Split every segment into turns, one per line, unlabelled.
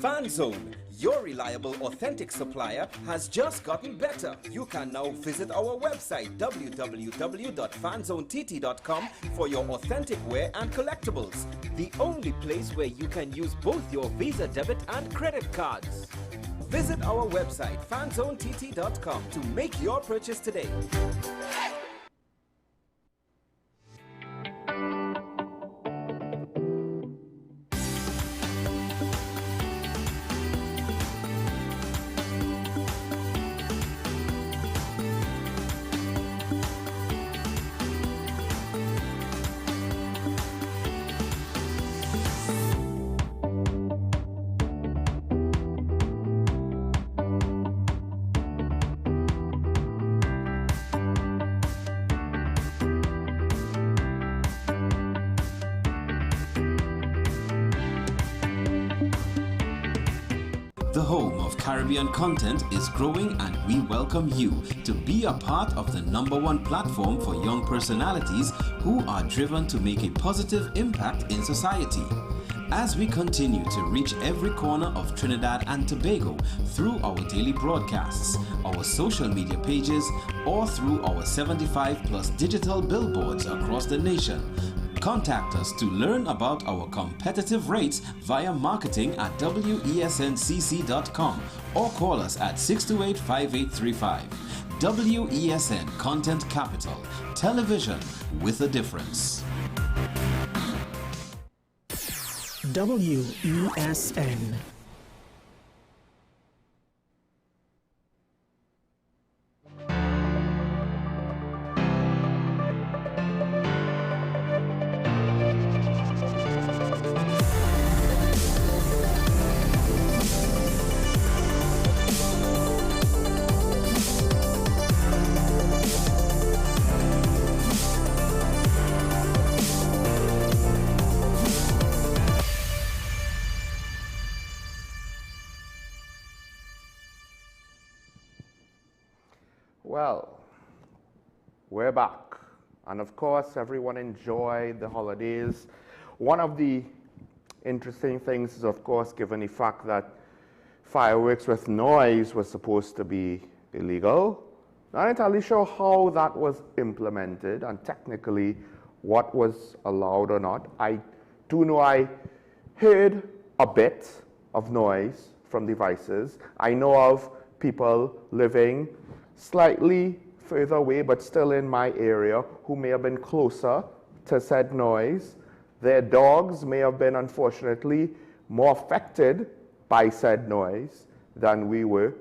FanZone, your reliable, authentic supplier, has just gotten better. You can now visit our website www.fanzonett.com for your authentic wear and collectibles. The only place where you can use both your Visa debit and credit cards. Visit our website fanzonett.com to make your purchase today.
The home of Caribbean content is growing, and we welcome you to be a part of the #1 platform for young personalities who are driven to make a positive impact in society. As we continue to reach every corner of Trinidad and Tobago through our daily broadcasts, our social media pages, or through our 75+ digital billboards across the nation, contact us to learn about our competitive rates via marketing at wesncc.com or call us at 628-5835. WESN Content Capital, television with a difference.
WESN.
Well, we're back. And of course, everyone enjoyed the holidays. One of the interesting things is, of course, given the fact that fireworks with noise was supposed to be illegal, not entirely sure how that was implemented and technically what was allowed or not. I do know I heard a bit of noise from devices. I know of people living slightly further away but still in my area who may have been closer to said noise. Their dogs may have been, unfortunately, more affected by said noise than we were.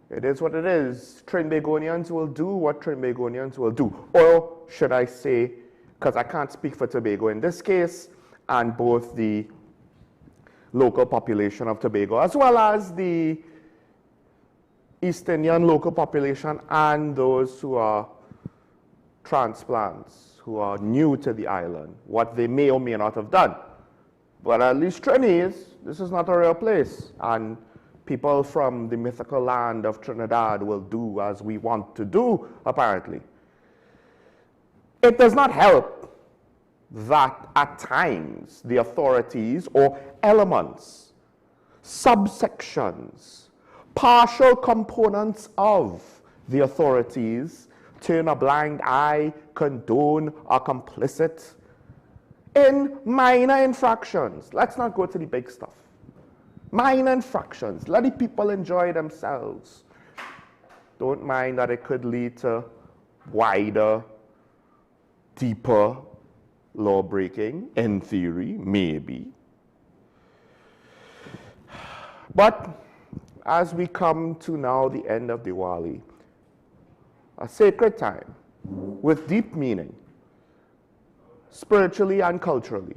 It is what it is. Trinbagonians will do what Trinbagonians will do. Or should I say, because I can't speak for Tobago in this case, and both the local population of Tobago as well as the East Indian local population and those who are transplants, who are new to the island, what they may or may not have done. But at least Trinis, this is not a real place, and people from the mythical land of Trinidad will do as we want to do, apparently. It does not help that at times the authorities or elements, subsections, partial components of the authorities turn a blind eye, condone, are complicit in minor infractions. Let's not go to the big stuff. Minor infractions. Let the people enjoy themselves. Don't mind that it could lead to wider, deeper law breaking, in theory, maybe. But as we come to now the end of Diwali, a sacred time with deep meaning, spiritually and culturally.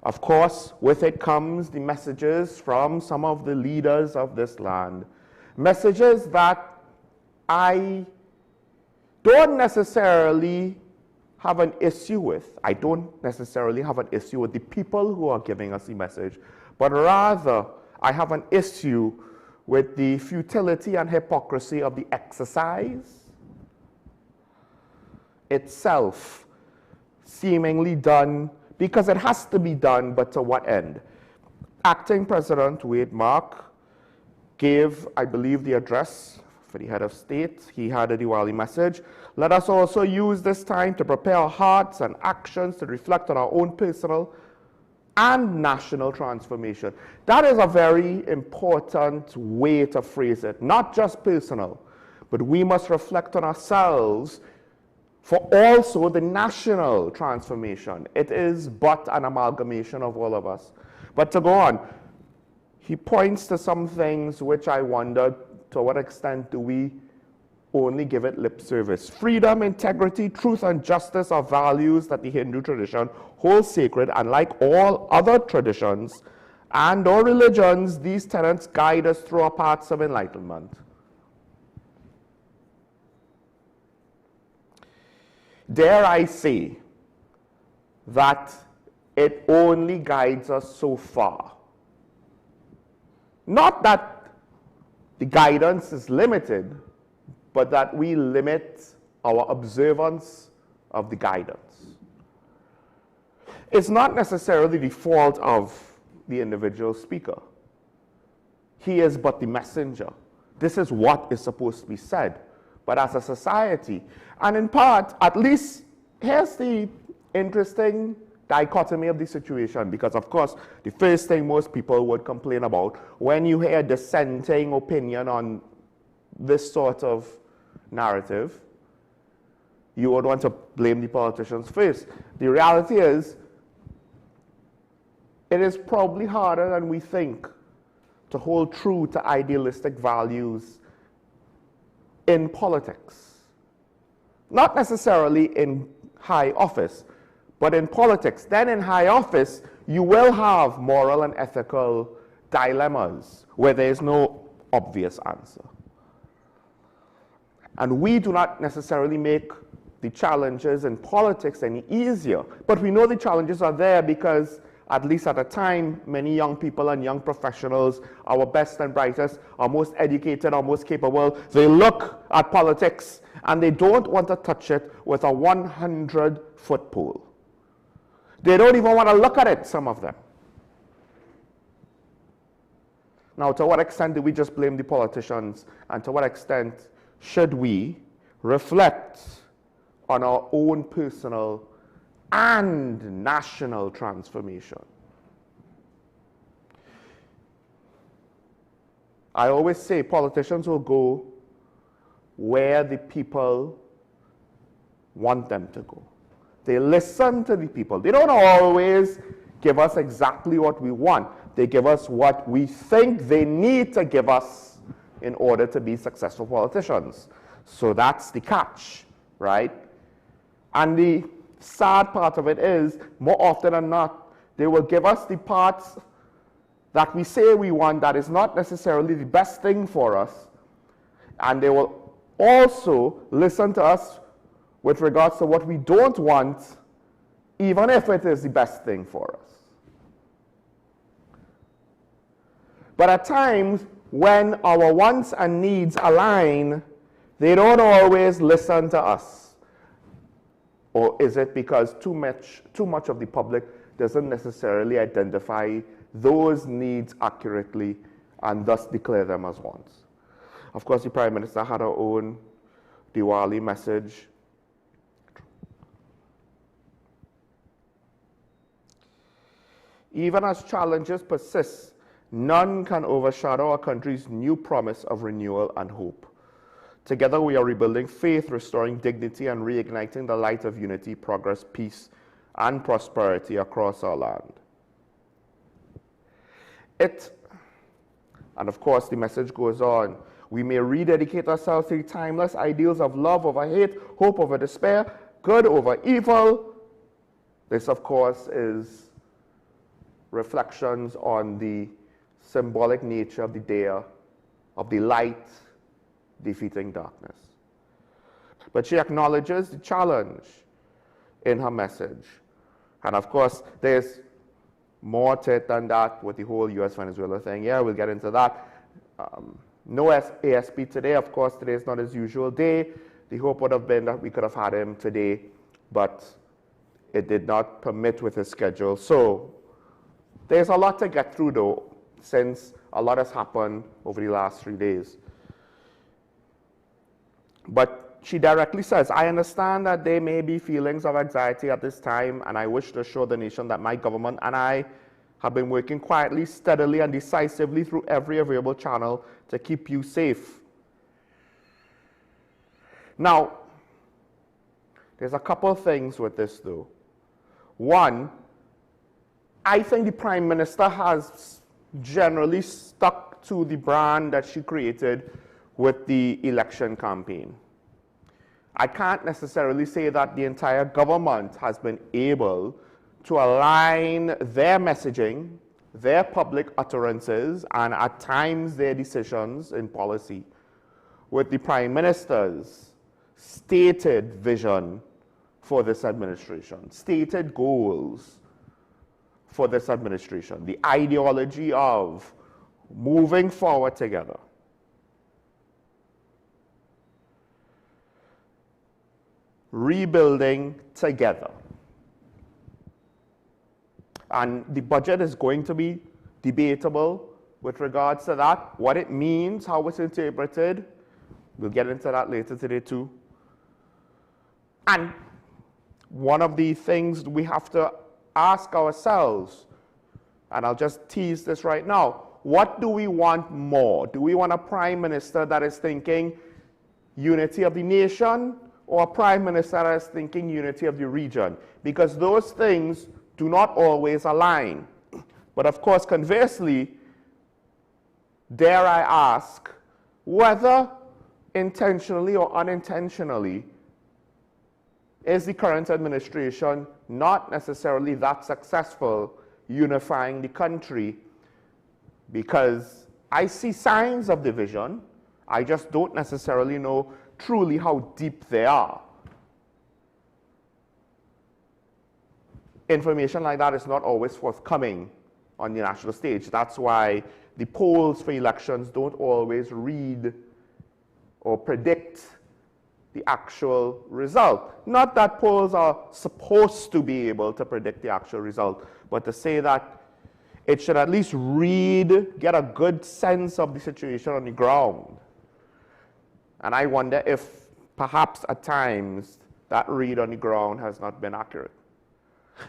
Of course, with it comes the messages from some of the leaders of this land, messages that I don't necessarily have an issue with. I don't necessarily have an issue with the people who are giving us the message, but rather I have an issue with the futility and hypocrisy of the exercise itself, seemingly done because it has to be done, but to what end? Acting President Wade Mark gave, I believe, the address for the head of state. He had a Diwali message. Let us also use this time to prepare our hearts and actions to reflect on our own personal and national transformation. That is a very important way to phrase it. Not just personal, but we must reflect on ourselves for also the national transformation. It is but an amalgamation of all of us. But to go on, he points to some things which I wonder to what extent do we only give it lip service. Freedom, integrity, truth, and justice are values that the Hindu tradition holds sacred, and like all other traditions and or religions, these tenets guide us through our paths of enlightenment. Dare I say that it only guides us so far. Not that the guidance is limited, but that we limit our observance of the guidance. It's not necessarily the fault of the individual speaker. He is but the messenger. This is what is supposed to be said. But as a society, and in part, at least, here's the interesting dichotomy of the situation, because of course, the first thing most people would complain about when you hear dissenting opinion on this sort of narrative, you would want to blame the politicians first. The reality is, it is probably harder than we think to hold true to idealistic values in politics. Not necessarily in high office, but in politics. Then in high office, you will have moral and ethical dilemmas where there is no obvious answer. And we do not necessarily make the challenges in politics any easier, but we know the challenges are there because, at least at a time, many young people and young professionals, our best and brightest, our most educated, our most capable, they look at politics and they don't want to touch it with a 100-foot pole. They don't even want to look at it, some of them. Now, to what extent do we just blame the politicians, and to what extent should we reflect on our own personal and national transformation? I always say politicians will go where the people want them to go. They listen to the people. They don't always give us exactly what we want. They give us what we think they need to give us in order to be successful politicians. So that's the catch, right? And the sad part of it is, more often than not, they will give us the parts that we say we want that is not necessarily the best thing for us. And they will also listen to us with regards to what we don't want, even if it is the best thing for us. But at times, when our wants and needs align, they don't always listen to us. Or is it because too much of the public doesn't necessarily identify those needs accurately and thus declare them as wants? Of course, the Prime Minister had her own Diwali message. Even as challenges persist, none can overshadow our country's new promise of renewal and hope. Together we are rebuilding faith, restoring dignity, and reigniting the light of unity, progress, peace, and prosperity across our land. And of course the message goes on, we may rededicate ourselves to the timeless ideals of love over hate, hope over despair, good over evil. This of course is reflections on the symbolic nature of the day of the light defeating darkness. But she acknowledges the challenge in her message. And of course, there's more to it than that with the whole US-Venezuela thing. Yeah, we'll get into that. No ASP today. Of course, today is not his usual day. The hope would have been that we could have had him today, but it did not permit with his schedule. So there's a lot to get through though, since a lot has happened over the last 3 days. But she directly says, I understand that there may be feelings of anxiety at this time, and I wish to assure the nation that my government and I have been working quietly, steadily, and decisively through every available channel to keep you safe. Now, there's a couple of things with this though. One, I think the Prime Minister has generally stuck to the brand that she created with the election campaign. I can't necessarily say that the entire government has been able to align their messaging, their public utterances, and at times their decisions in policy with the Prime Minister's stated vision for this administration, stated goals for this administration, the ideology of moving forward together. Rebuilding together. And the budget is going to be debatable with regards to that, what it means, how it's interpreted. We'll get into that later today too. And one of the things we have to ask ourselves, and I'll just tease this right now, what do we want more? Do we want a Prime Minister that is thinking unity of the nation, or a Prime Minister that is thinking unity of the region? Because those things do not always align. But of course, conversely, dare I ask, whether intentionally or unintentionally, is the current administration not necessarily that successful unifying the country? Because I see signs of division, I just don't necessarily know truly how deep they are. Information like that is not always forthcoming on the national stage. That's why the polls for elections don't always read or predict the actual result. Not that polls are supposed to be able to predict the actual result, but to say that it should at least read, get a good sense of the situation on the ground. And I wonder if perhaps at times that read on the ground has not been accurate.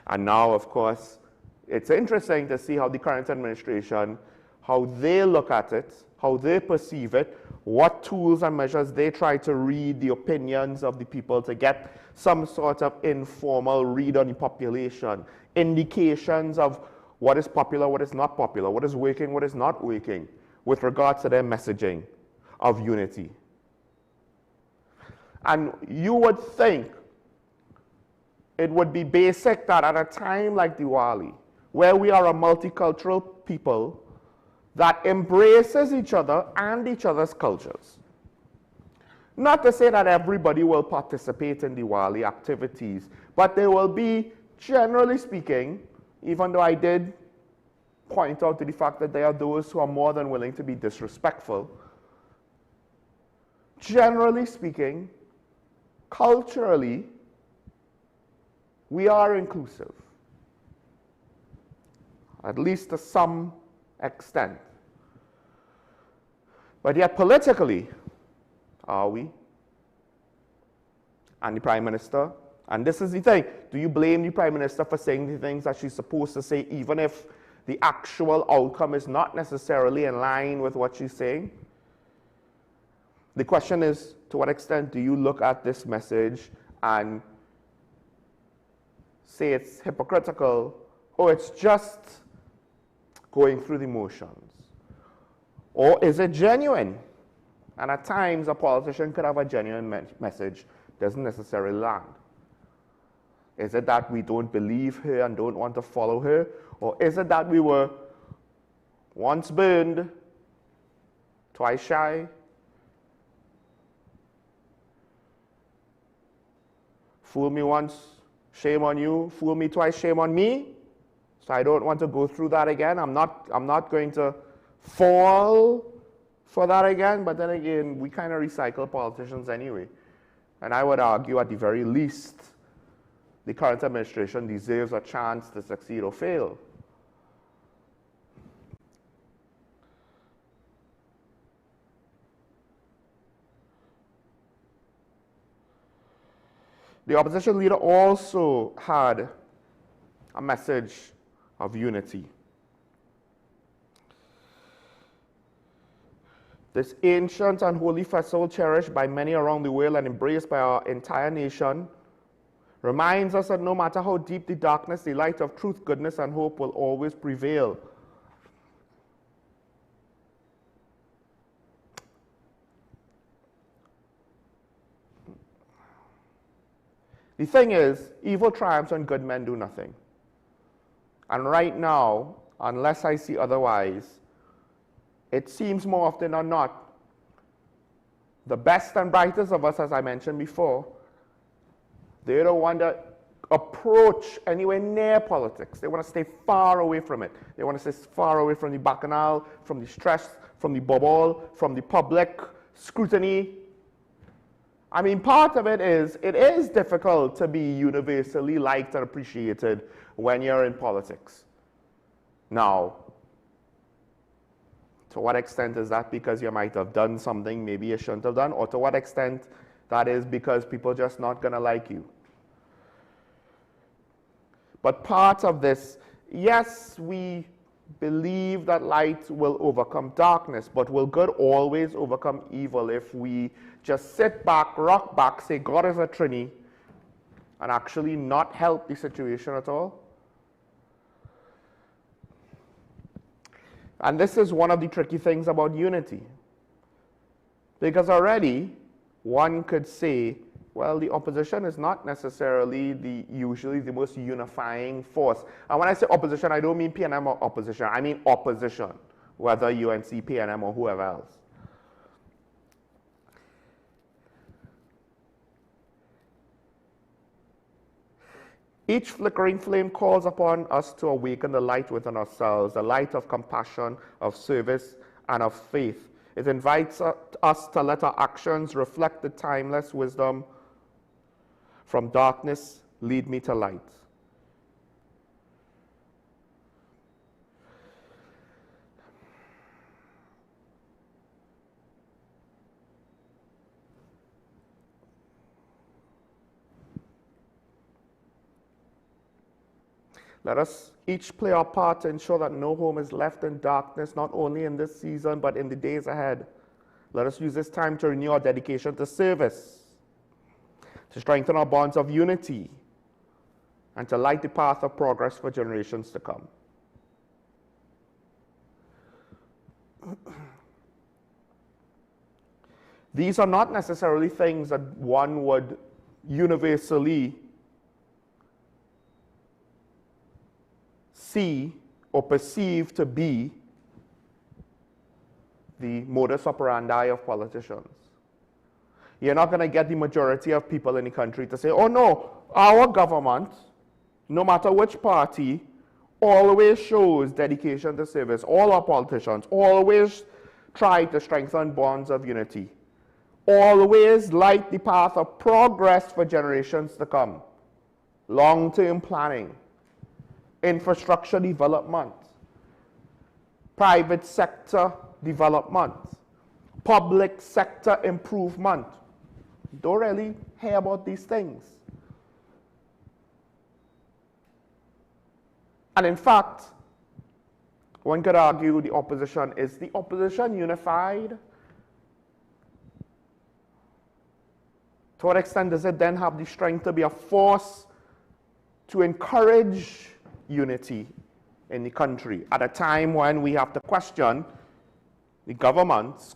And now, of course, it's interesting to see how the current administration, how they look at it, how they perceive it, what tools and measures they try to read the opinions of the people to get some sort of informal read on the population, indications of what is popular, what is not popular, what is working, what is not working, with regards to their messaging of unity. And you would think it would be basic that at a time like Diwali, where we are a multicultural people that embraces each other and each other's cultures. Not to say that everybody will participate in Diwali activities, but there will be, generally speaking, even though I did point out to the fact that there are those who are more than willing to be disrespectful, generally speaking, culturally, we are inclusive, at least to some extent. But yet politically, are we? And the Prime Minister, and this is the thing, do you blame the Prime Minister for saying the things that she's supposed to say, even if the actual outcome is not necessarily in line with what she's saying? The question is, to what extent do you look at this message and say it's hypocritical, or it's just going through the motions? Or is it genuine? And at times, a politician could have a genuine message, doesn't necessarily land. Is it that we don't believe her and don't want to follow her? Or is it that we were once burned, twice shy? Fool me once, shame on you. Fool me twice, shame on me. So I don't want to go through that again. I'm not going to fall for that again. But then again, we kind of recycle politicians anyway. And I would argue at the very least, the current administration deserves a chance to succeed or fail. The opposition leader also had a message of unity. This ancient and holy festival, cherished by many around the world and embraced by our entire nation, reminds us that no matter how deep the darkness, the light of truth, goodness, and hope will always prevail. The thing is, evil triumphs and good men do nothing. And right now, unless I see otherwise, it seems more often than not, the best and brightest of us, as I mentioned before, they don't want to approach anywhere near politics. They want to stay far away from it. They want to stay far away from the bacchanal, from the stress, from the bubble, from the public scrutiny. I mean, part of it is difficult to be universally liked and appreciated when you're in politics. Now, to what extent is that because you might have done something maybe you shouldn't have done, or to what extent that is because people are just not going to like you? But part of this, yes, we believe that light will overcome darkness, but will good always overcome evil if we just sit back, rock back, say God is a Trinity, and actually not help the situation at all? And this is one of the tricky things about unity. Because already, one could say, well, the opposition is not necessarily usually the most unifying force. And when I say opposition, I don't mean PNM or opposition. I mean opposition, whether UNC, PNM, or whoever else. Each flickering flame calls upon us to awaken the light within ourselves, the light of compassion, of service, and of faith. It invites us to let our actions reflect the timeless wisdom from darkness, lead me to light. Let us each play our part to ensure that no home is left in darkness, not only in this season, but in the days ahead. Let us use this time to renew our dedication to service, to strengthen our bonds of unity, and to light the path of progress for generations to come. These are not necessarily things that one would universally see or perceive to be the modus operandi of politicians. You're not going to get the majority of people in the country to say, oh no, our government, no matter which party, always shows dedication to service. All our politicians always try to strengthen bonds of unity. Always light the path of progress for generations to come. Long-term planning, infrastructure development, private sector development, public sector improvement. Don't really hear about these things. And in fact, one could argue the opposition unified? To what extent does it then have the strength to be a force to encourage unity in the country at a time when we have to question the government's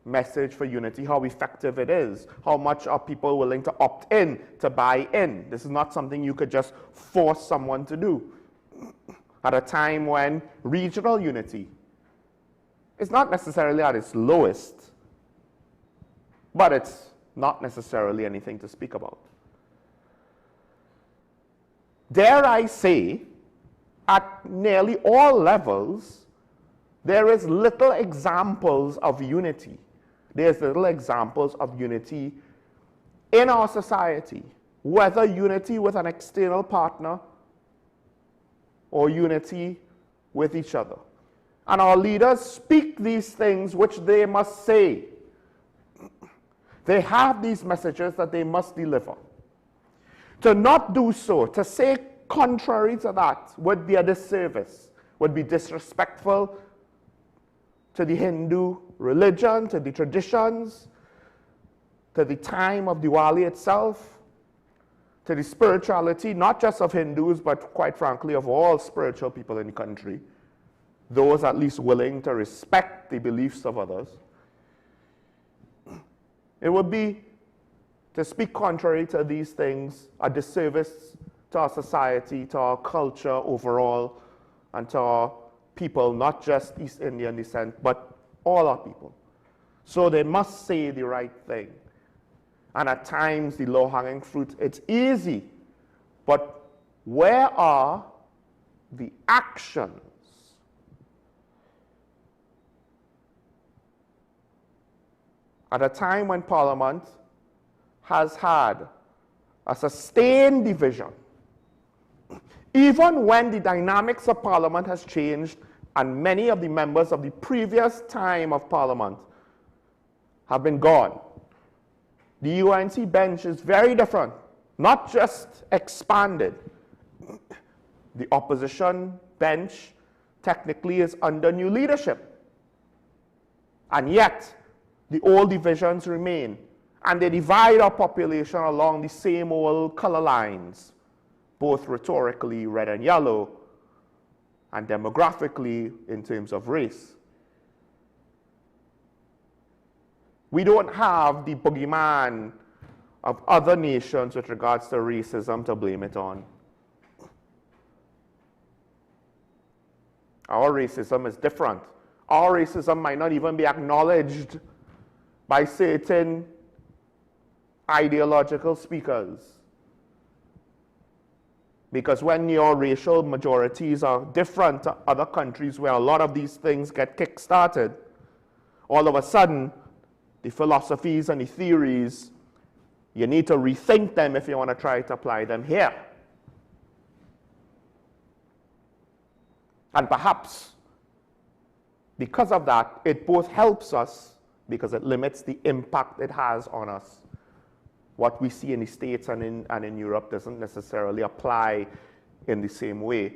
message for unity, how effective it is, how much are people willing to opt in, to buy in? This is not something you could just force someone to do. At a time when regional unity is not necessarily at its lowest, but it's not necessarily anything to speak about. Dare I say, at nearly all levels, there is little examples of unity. There's little examples of unity in our society. whether unity with an external partner or unity with each other. And our leaders speak these things which they must say. They have these messages that they must deliver. To not do so, to say contrary to that, would be a disservice, would be disrespectful to the Hindu religion, to the traditions, to the time of Diwali itself, to the spirituality, not just of Hindus, but quite frankly of all spiritual people in the country, those at least willing to respect the beliefs of others. It would be, to speak contrary to these things, a disservice to our society, to our culture overall, and to our people, not just East Indian descent, but all our people. So they must say the right thing. And at times, the low-hanging fruit, it's easy. But where are the actions? At a time when Parliament has had a sustained division, even when the dynamics of Parliament has changed and many of the members of the previous time of Parliament have been gone, the UNC bench is very different, not just expanded. The opposition bench technically is under new leadership. And yet, the old divisions remain. And they divide our population along the same old color lines, both rhetorically, red and yellow, and demographically in terms of race. We don't have the boogeyman of other nations with regards to racism to blame it on. Our racism is different. Our racism might not even be acknowledged by certain ideological speakers. Because when your racial majorities are different to other countries where a lot of these things get kick-started, all of a sudden, the philosophies and the theories, you need to rethink them if you want to try to apply them here. And perhaps, because of that, it both helps us because it limits the impact it has on us. What we see in the States and in Europe doesn't necessarily apply in the same way.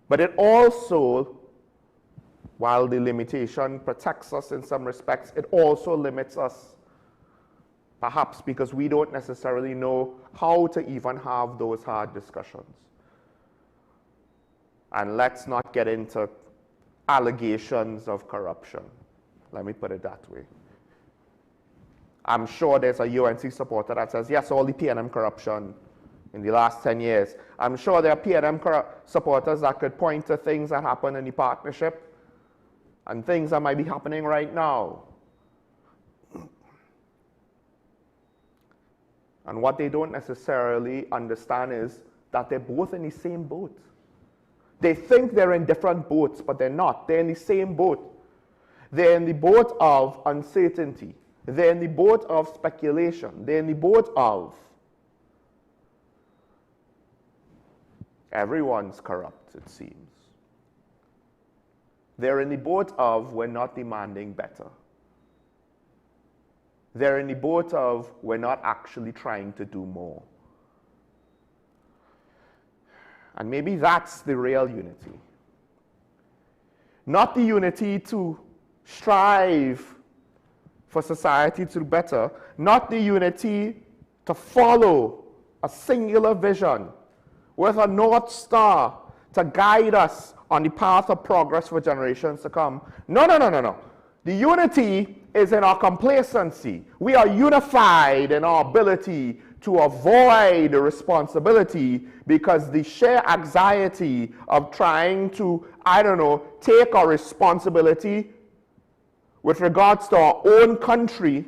But it also, while the limitation protects us in some respects, it also limits us, perhaps because we don't necessarily know how to even have those hard discussions. And let's not get into allegations of corruption. Let me put it that way. I'm sure there's a UNC supporter that says, yes, all the PNM corruption in the last 10 years. I'm sure there are PNM supporters that could point to things that happened in the partnership and things that might be happening right now. And what they don't necessarily understand is that they're both in the same boat. They think they're in different boats, but they're not. They're in the same boat. They're in the boat of uncertainty. They're in the boat of speculation. They're in the boat of everyone's corrupt, it seems. They're in the boat of we're not demanding better. They're in the boat of we're not actually trying to do more. And maybe that's the real unity. Not the unity to strive for society to do better, not the unity to follow a singular vision with a North Star to guide us on the path of progress for generations to come. No, no, no, no, no. The unity is in our complacency. We are unified in our ability to avoid responsibility because the sheer anxiety of trying to, take our responsibility with regards to our own country,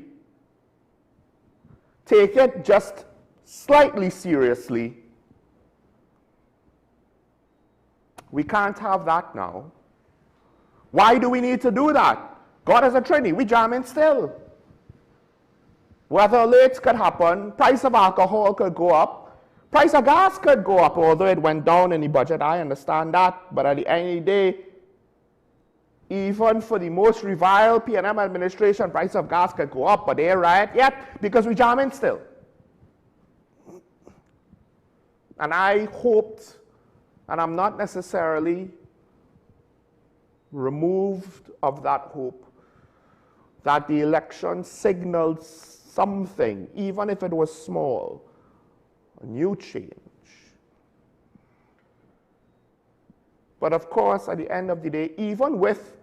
take it just slightly seriously. We can't have that now. Why do we need to do that? God is a Trinity. We jamming still. Weather alerts could happen, price of alcohol could go up, price of gas could go up, although it went down in the budget, I understand that, but at the end of the day, even for the most reviled P&M administration, price of gas could go up, but they ain't right yet because we jamming still. And I hoped, and I'm not necessarily removed of that hope, that the election signaled something, even if it was small, a new change. But of course, at the end of the day, even with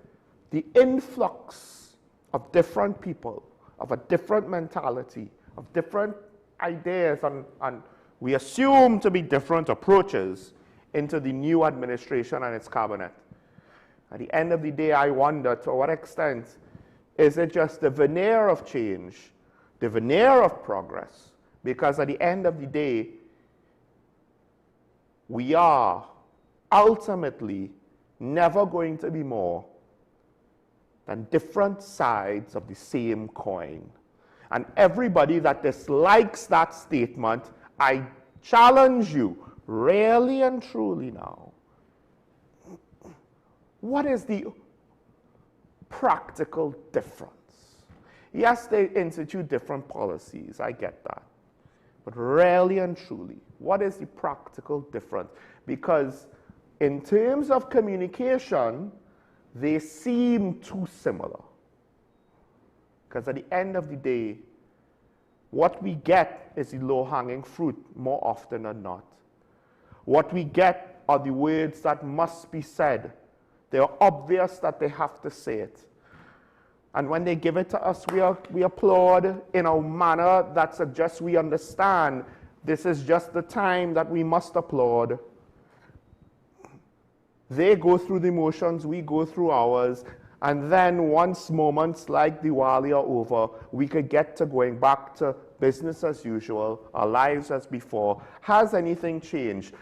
the influx of different people, of a different mentality, of different ideas, and we assume to be different approaches into the new administration and its cabinet, at the end of the day, I wonder to what extent is it just the veneer of change, the veneer of progress? Because at the end of the day, we are ultimately never going to be more than different sides of the same coin. And everybody that dislikes that statement, I challenge you, really and truly now, what is the practical difference? Yes, they institute different policies, I get that. But really and truly, what is the practical difference? Because in terms of communication, they seem too similar. Because at the end of the day, what we get is the low-hanging fruit more often than not. What we get are the words that must be said. They are obvious that they have to say it. And when they give it to us, we applaud in a manner that suggests we understand this is just the time that we must applaud. They go through the motions, we go through ours, and then once moments like Diwali are over, we could get to going back to business as usual, our lives as before. Has anything changed?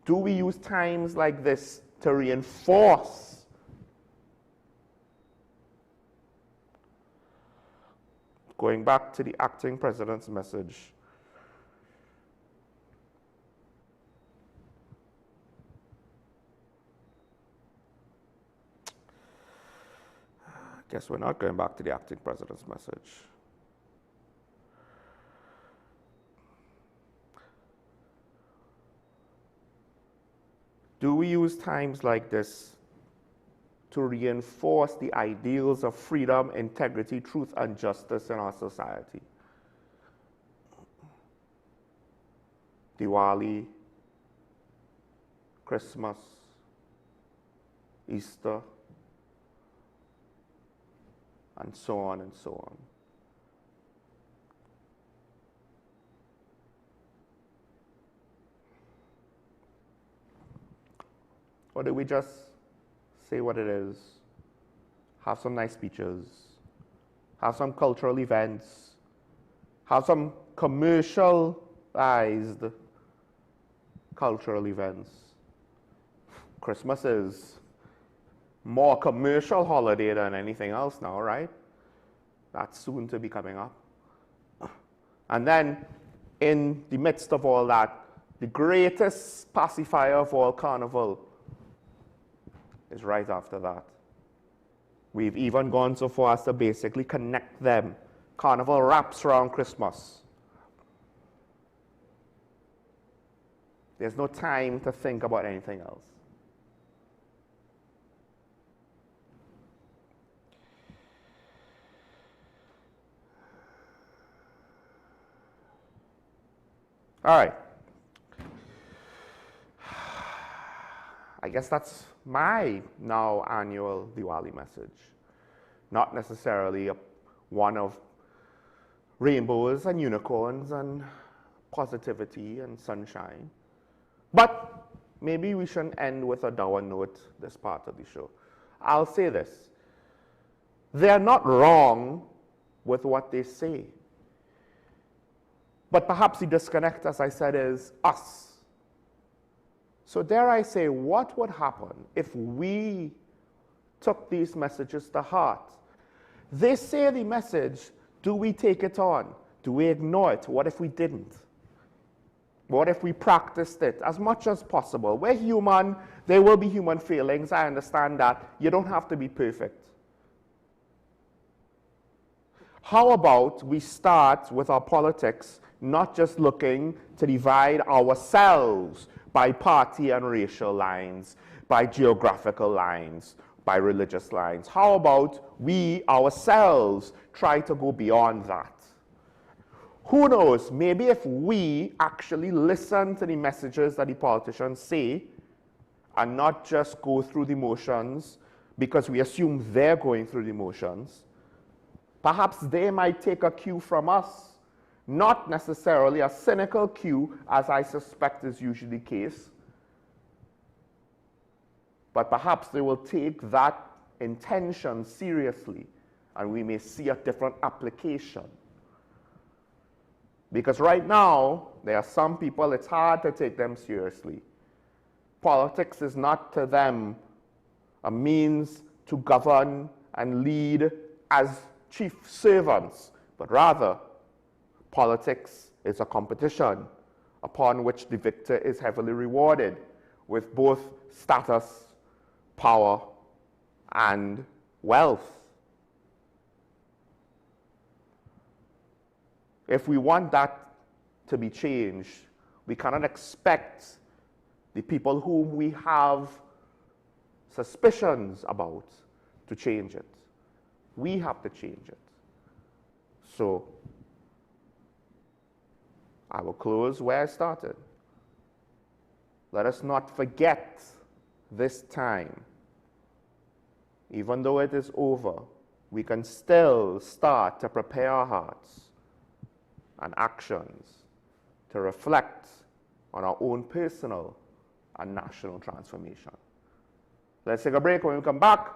Do we use times like this to reinforce going back to the acting president's message? I guess we're not going back to the acting president's message. Do we use times like this to reinforce the ideals of freedom, integrity, truth, and justice in our society? Diwali, Christmas, Easter, and so on and so on. Or do we just say what it is, have some nice speeches, have some cultural events, have some commercialized cultural events? Christmas is more commercial holiday than anything else now, right? That's soon to be coming up. And then in the midst of all that, the greatest pacifier of all, Carnival, is right after that. We've even gone so far as to basically connect them. Carnival wraps around Christmas. There's no time to think about anything else. All right. I guess that's my now annual Diwali message. Not necessarily one of rainbows and unicorns and positivity and sunshine. But maybe we shouldn't end with a dour note this part of the show. I'll say this. They're not wrong with what they say. But perhaps the disconnect, as I said, is us. So dare I say, what would happen if we took these messages to heart? They say the message Do we take it on? Do we ignore it? What if we didn't? What if we practiced it as much as possible? We're human. There will be human failings. I understand that. You don't have to be perfect. How about we start with our politics, not just looking to divide ourselves by party and racial lines, by geographical lines, by religious lines? How about we ourselves try to go beyond that? Who knows, maybe if we actually listen to the messages that the politicians say and not just go through the motions because we assume they're going through the motions, perhaps they might take a cue from us, not necessarily a cynical cue, as I suspect is usually the case, but perhaps they will take that intention seriously and we may see a different application. Because right now, there are some people, it's hard to take them seriously. Politics is not to them a means to govern and lead as chief servants, but rather, politics is a competition upon which the victor is heavily rewarded with both status, power, and wealth. If we want that to be changed, we cannot expect the people whom we have suspicions about to change it. We have to change it. So, I will close where I started. Let us not forget this time. Even though it is over, we can still start to prepare our hearts and actions to reflect on our own personal and national transformation. Let's take a break. When we come back,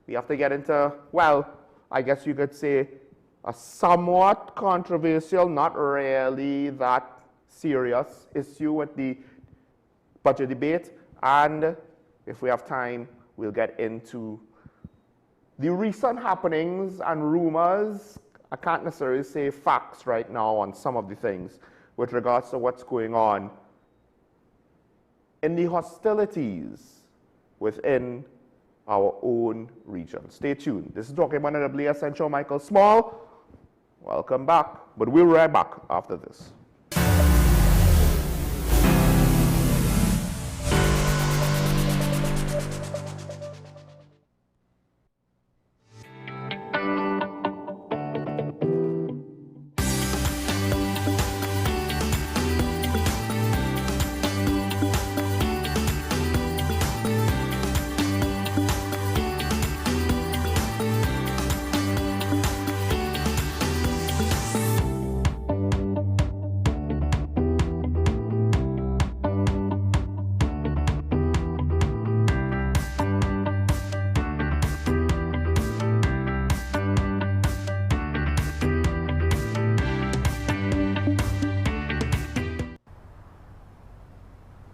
we have to get into, well, I guess you could say, a somewhat controversial, not really that serious issue with the budget debate. And if we have time, we'll get into the recent happenings and rumors. I can't necessarily say facts right now on some of the things with regards to what's going on in the hostilities within our own region. Stay tuned. This is Talking About NWS Central Michael Small. Welcome back, but we'll be right back after this.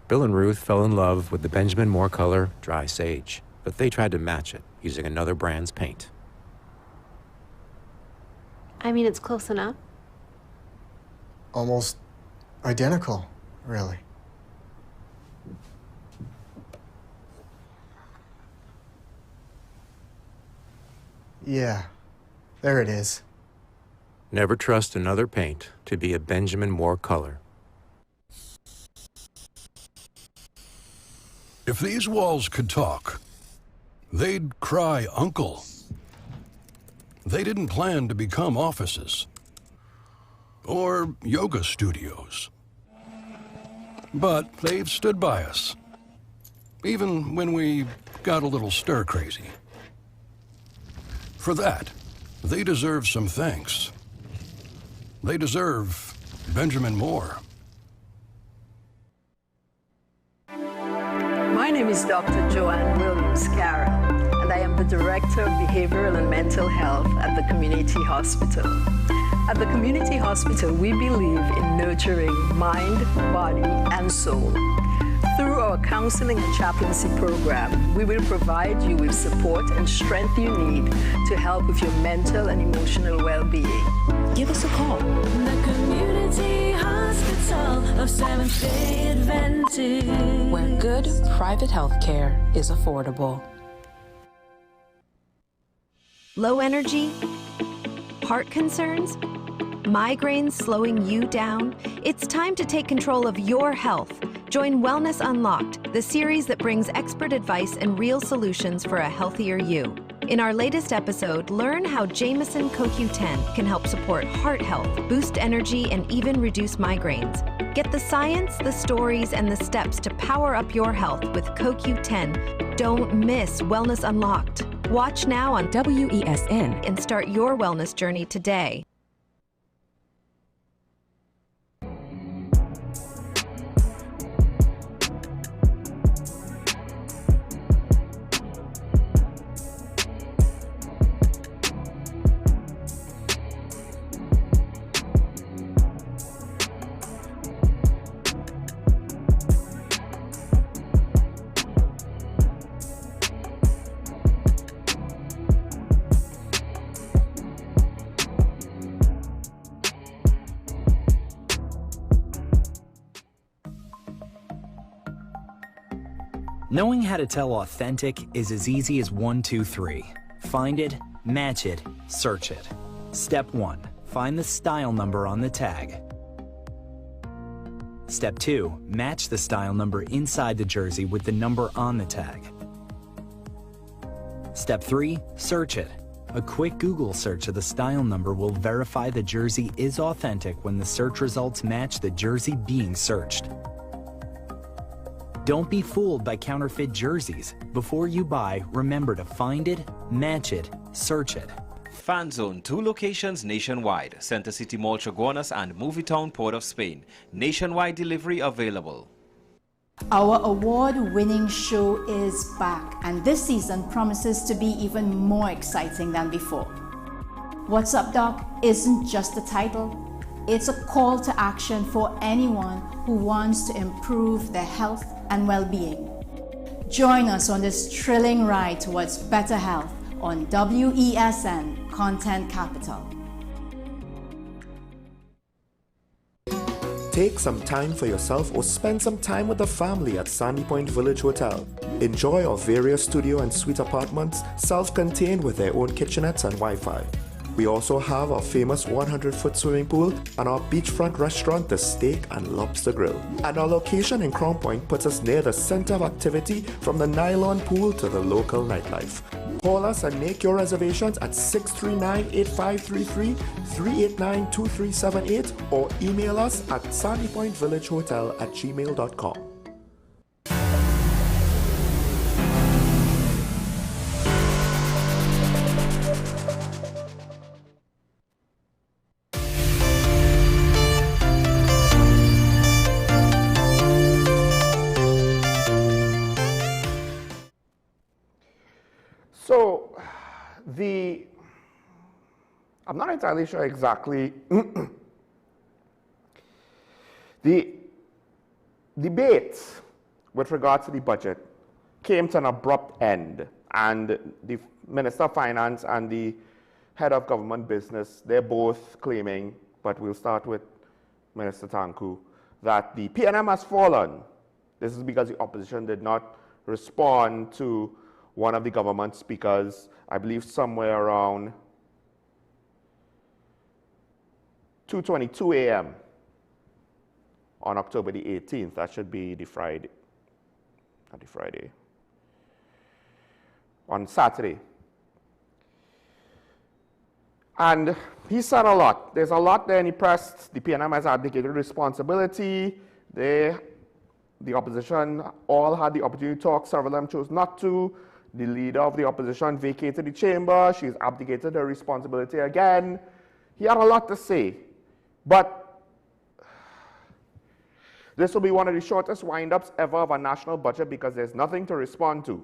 Bill and Ruth fell in love with the Benjamin Moore color Dry Sage, but they tried to match it using another brand's paint.
I mean, it's close enough.
Almost identical, really. Yeah, there it is.
Never trust another paint to be a Benjamin Moore color.
If these walls could talk, they'd cry uncle. They didn't plan to become offices or yoga studios. But they've stood by us, even when we got a little stir-crazy. For that, they deserve some thanks. They deserve Benjamin Moore.
My name is Dr. Joanne Williams-Carroll, and I am the Director of Behavioral and Mental Health at the Community Hospital. At the Community Hospital, we believe in nurturing mind, body, and soul. Through our our counseling and chaplaincy program, we will provide you with support and strength you need to help with your mental and emotional well-being.
Give us a call.
The Community Hospital of Seventh-day Adventist,
where good private health care is affordable.
Low energy? Heart concerns? Migraines slowing you down? It's time to take control of your health. Join Wellness Unlocked, the series that brings expert advice and real solutions for a healthier you. In our latest episode, learn how Jameson CoQ10 can help support heart health, boost energy, and even reduce migraines. Get the science, the stories, and the steps to power up your health with CoQ10. Don't miss Wellness Unlocked. Watch now on WESN and start your wellness journey today.
Knowing how to tell authentic is as easy as 1, 2, 3. Find it, match it, search it. Step 1. Find the style number on the tag. Step 2. Match the style number inside the jersey with the number on the tag. Step 3. Search it. A quick Google search of the style number will verify the jersey is authentic when the search results match the jersey being searched. Don't be fooled by counterfeit jerseys. Before you buy, remember to find it, match it, search it.
Fan Zone, 2 locations nationwide. Center City Mall, Chaguanas and Movietown, Port of Spain. Nationwide delivery available.
Our award-winning show is back, and this season promises to be even more exciting than before. What's Up, Doc isn't just a title. It's a call to action for anyone who wants to improve their health and well-being. Join us on this thrilling ride towards better health on WESN Content Capital.
Take some time for yourself or spend some time with the family at Sandy Point Village Hotel. Enjoy our various studio and suite apartments, self-contained with their own kitchenettes and Wi-Fi. We also have our famous 100-foot swimming pool and our beachfront restaurant, the Steak and Lobster Grill. And our location in Crown Point puts us near the center of activity from the nylon pool to the local nightlife. Call us and make your reservations at 639-8533, 389-2378 or email us at sandypointvillagehotel@gmail.com.
So, I'm not entirely sure exactly. The debate with regard to the budget came to an abrupt end, and the Minister of Finance and the Head of Government Business, they're both claiming, but we'll start with Minister Tanku, that the PNM has fallen. This is because the opposition did not respond to one of the government speakers, I believe somewhere around 2:22 a.m. on October the 18th. That should be the Friday, not the Friday, on Saturday. And he said a lot. There's a lot there, and he pressed the PNM has abdicated responsibility. The opposition all had the opportunity to talk. Several of them chose not to. The leader of the opposition vacated the chamber. She's abdicated her responsibility again. He had a lot to say. But this will be one of the shortest wind-ups ever of a national budget because there's nothing to respond to.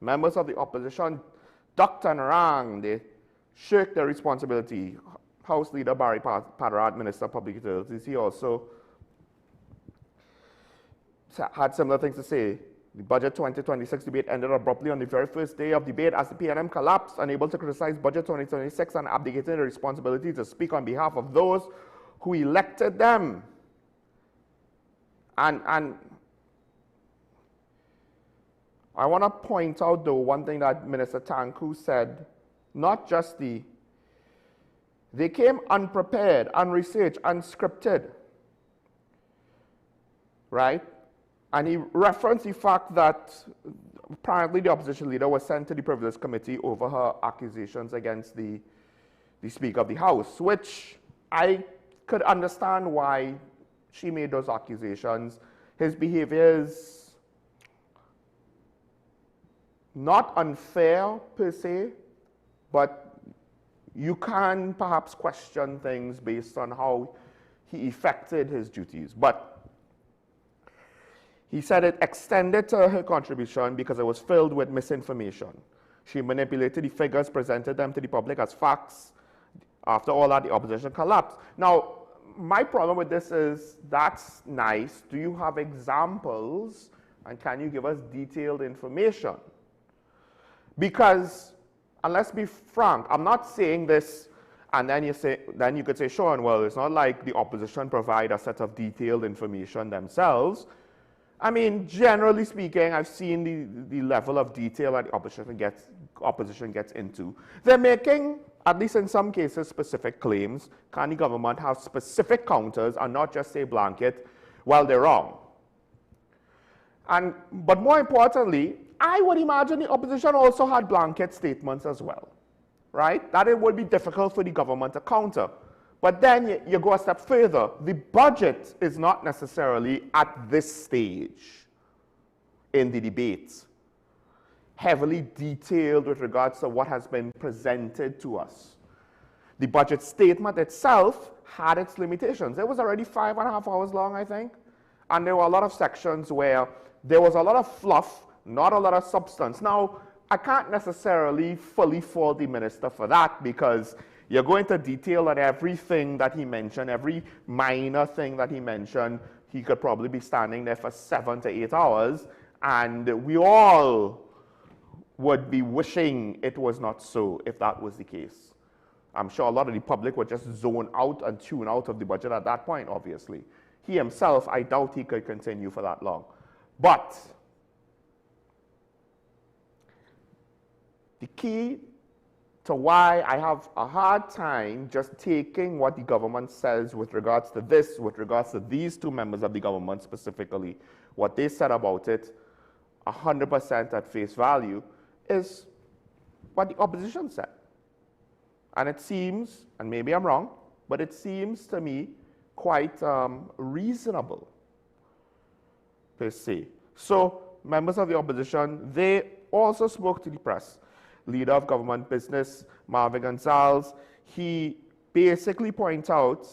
Members of the opposition ducked and ran. They shirked their responsibility. House Leader Barry Padarat, Minister of Public Utilities, he also had similar things to say. The budget 2026 debate ended abruptly on the very first day of debate as the PNM collapsed, unable to criticize budget 2026 and abdicating the responsibility to speak on behalf of those who elected them. And I want to point out, though, one thing that Minister Tanku said, not just they came unprepared, unresearched, unscripted, right? And he referenced the fact that apparently the opposition leader was sent to the Privilege Committee over her accusations against the Speaker of the House, which I could understand why she made those accusations. His behavior is not unfair per se, but you can perhaps question things based on how he effected his duties. But he said it extended to her contribution because it was filled with misinformation. She manipulated the figures, presented them to the public as facts. After all that, the opposition collapsed. Now, my problem with this is, that's nice. Do you have examples? And can you give us detailed information? Because, and let's be frank, I'm not saying this, and then you could say, Sean, well, it's not like the opposition provide a set of detailed information themselves. I mean, generally speaking, I've seen the level of detail that the opposition gets into. They're making, at least in some cases, specific claims. Can the government have specific counters and not just say blanket, well, they're wrong? But more importantly, I would imagine the opposition also had blanket statements as well, right? That it would be difficult for the government to counter. But then you go a step further. The budget is not necessarily at this stage in the debate heavily detailed with regards to what has been presented to us. The budget statement itself had its limitations. It was already 5.5 hours long, I think. And there were a lot of sections where there was a lot of fluff, not a lot of substance. Now, I can't necessarily fully fault the minister for that, because you're going to detail on everything that he mentioned, every minor thing that he mentioned. He could probably be standing there for 7 to 8 hours, and we all would be wishing it was not so if that was the case. I'm sure a lot of the public would just zone out and tune out of the budget at that point, obviously. He himself, I doubt he could continue for that long. But the key to why I have a hard time just taking what the government says with regards to this, with regards to these two members of the government specifically, what they said about it, 100% at face value, is what the opposition said. And it seems, and maybe I'm wrong, but it seems to me quite reasonable, per se. So, members of the opposition, they also spoke to the press. Leader of Government Business, Marvin Gonzalez, he basically points out,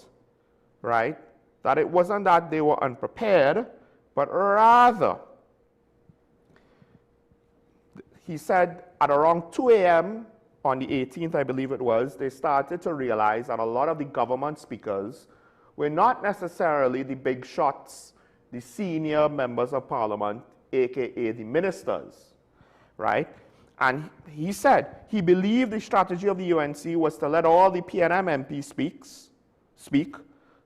right, that it wasn't that they were unprepared, but rather, he said at around 2 a.m. on the 18th, I believe it was, they started to realize that a lot of the government speakers were not necessarily the big shots, the senior members of parliament, aka the ministers, right? And he said he believed the strategy of the UNC was to let all the PNM MPs speak,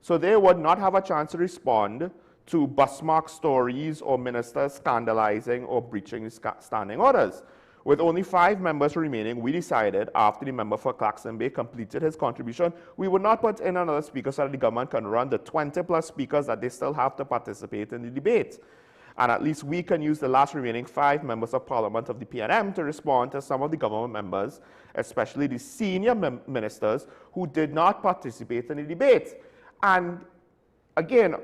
so they would not have a chance to respond to busmark stories or ministers scandalizing or breaching standing orders. With only 5 members remaining, we decided, after the member for Claxton Bay completed his contribution, we would not put in another speaker so that the government can run the 20+ speakers that they still have to participate in the debate. And at least we can use the last remaining 5 members of parliament of the PNM to respond to some of the government members, especially the senior ministers who did not participate in the debate. And again,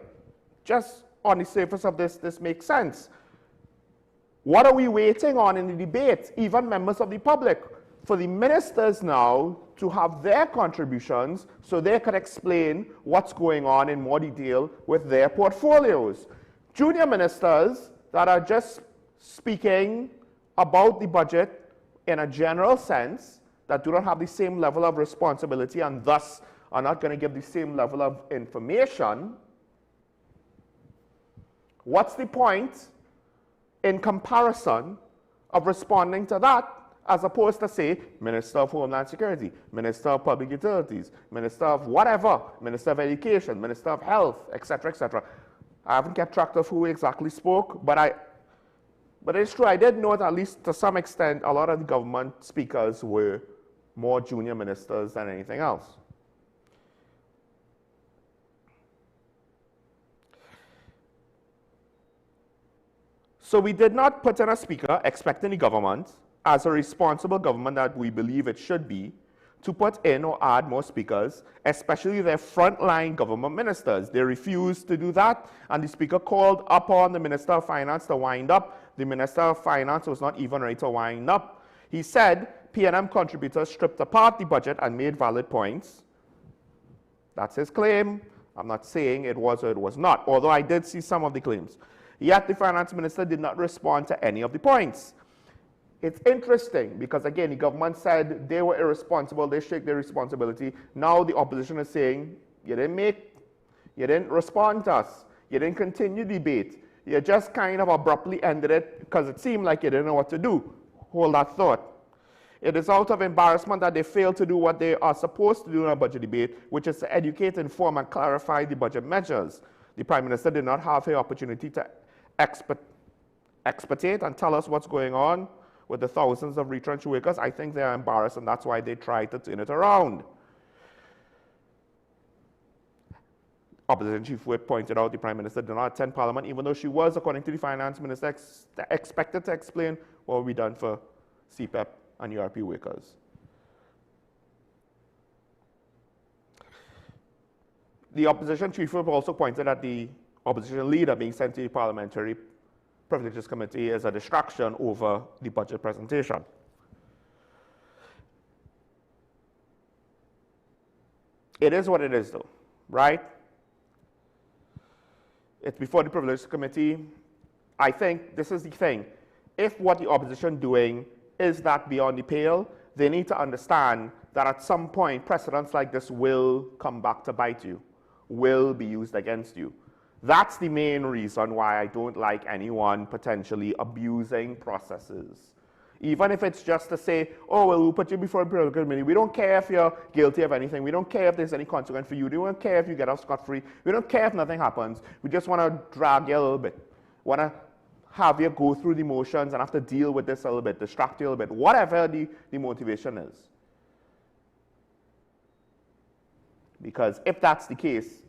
just on the surface of this makes sense. What are we waiting on in the debate, even members of the public? For the ministers now to have their contributions so they can explain what's going on in more detail with their portfolios. Junior ministers that are just speaking about the budget in a general sense, that do not have the same level of responsibility and thus are not going to give the same level of information, What's the point in comparison of responding to that as opposed to, say, Minister of Homeland Security, Minister of Public Utilities, Minister of whatever, Minister of Education, Minister of Health, etc., etc. I haven't kept track of who exactly spoke, but it's true, I did note, at least to some extent, a lot of the government speakers were more junior ministers than anything else. So we did not put in a speaker expecting the government, as a responsible government that we believe it should be, to put in or add more speakers, especially their frontline government ministers. They refused to do that, and the speaker called upon the Minister of Finance to wind up. The Minister of Finance was not even ready to wind up. He said P&M contributors stripped apart the budget and made valid points. That's his claim. I'm not saying it was or it was not, although I did see some of the claims. Yet the finance minister did not respond to any of the points. It's interesting because, again, the government said they were irresponsible, they shirked their responsibility. Now the opposition is saying, you didn't respond to us, you didn't continue debate, you just kind of abruptly ended it because it seemed like you didn't know what to do. Hold that thought. It is out of embarrassment that they failed to do what they are supposed to do in a budget debate, which is to educate, inform, and clarify the budget measures. The Prime Minister did not have the opportunity to expatiate and tell us what's going on with the thousands of retrenched workers. I think they are embarrassed, and that's why they tried to turn it around. Opposition Chief Whip pointed out the Prime Minister did not attend Parliament, even though she was, according to the Finance Minister, expected to explain what will be done for CPEP and URP workers. The Opposition Chief Whip also pointed that the opposition leader being sent to the Parliamentary Privileges Committee is a distraction over the budget presentation. It is what it is, though, right? It's before the Privileges Committee. I think this is the thing. If what the opposition doing is that beyond the pale, they need to understand that at some point, precedents like this will come back to bite you, will be used against you. That's the main reason why I don't like anyone potentially abusing processes. Even if it's just to say, oh, well, we'll put you before the political committee. We don't care if you're guilty of anything. We don't care if there's any consequence for you. We don't care if you get off scot-free. We don't care if nothing happens. We just want to drag you a little bit. Want to have you go through the motions and have to deal with this a little bit, distract you a little bit, whatever the motivation is. Because if that's the case,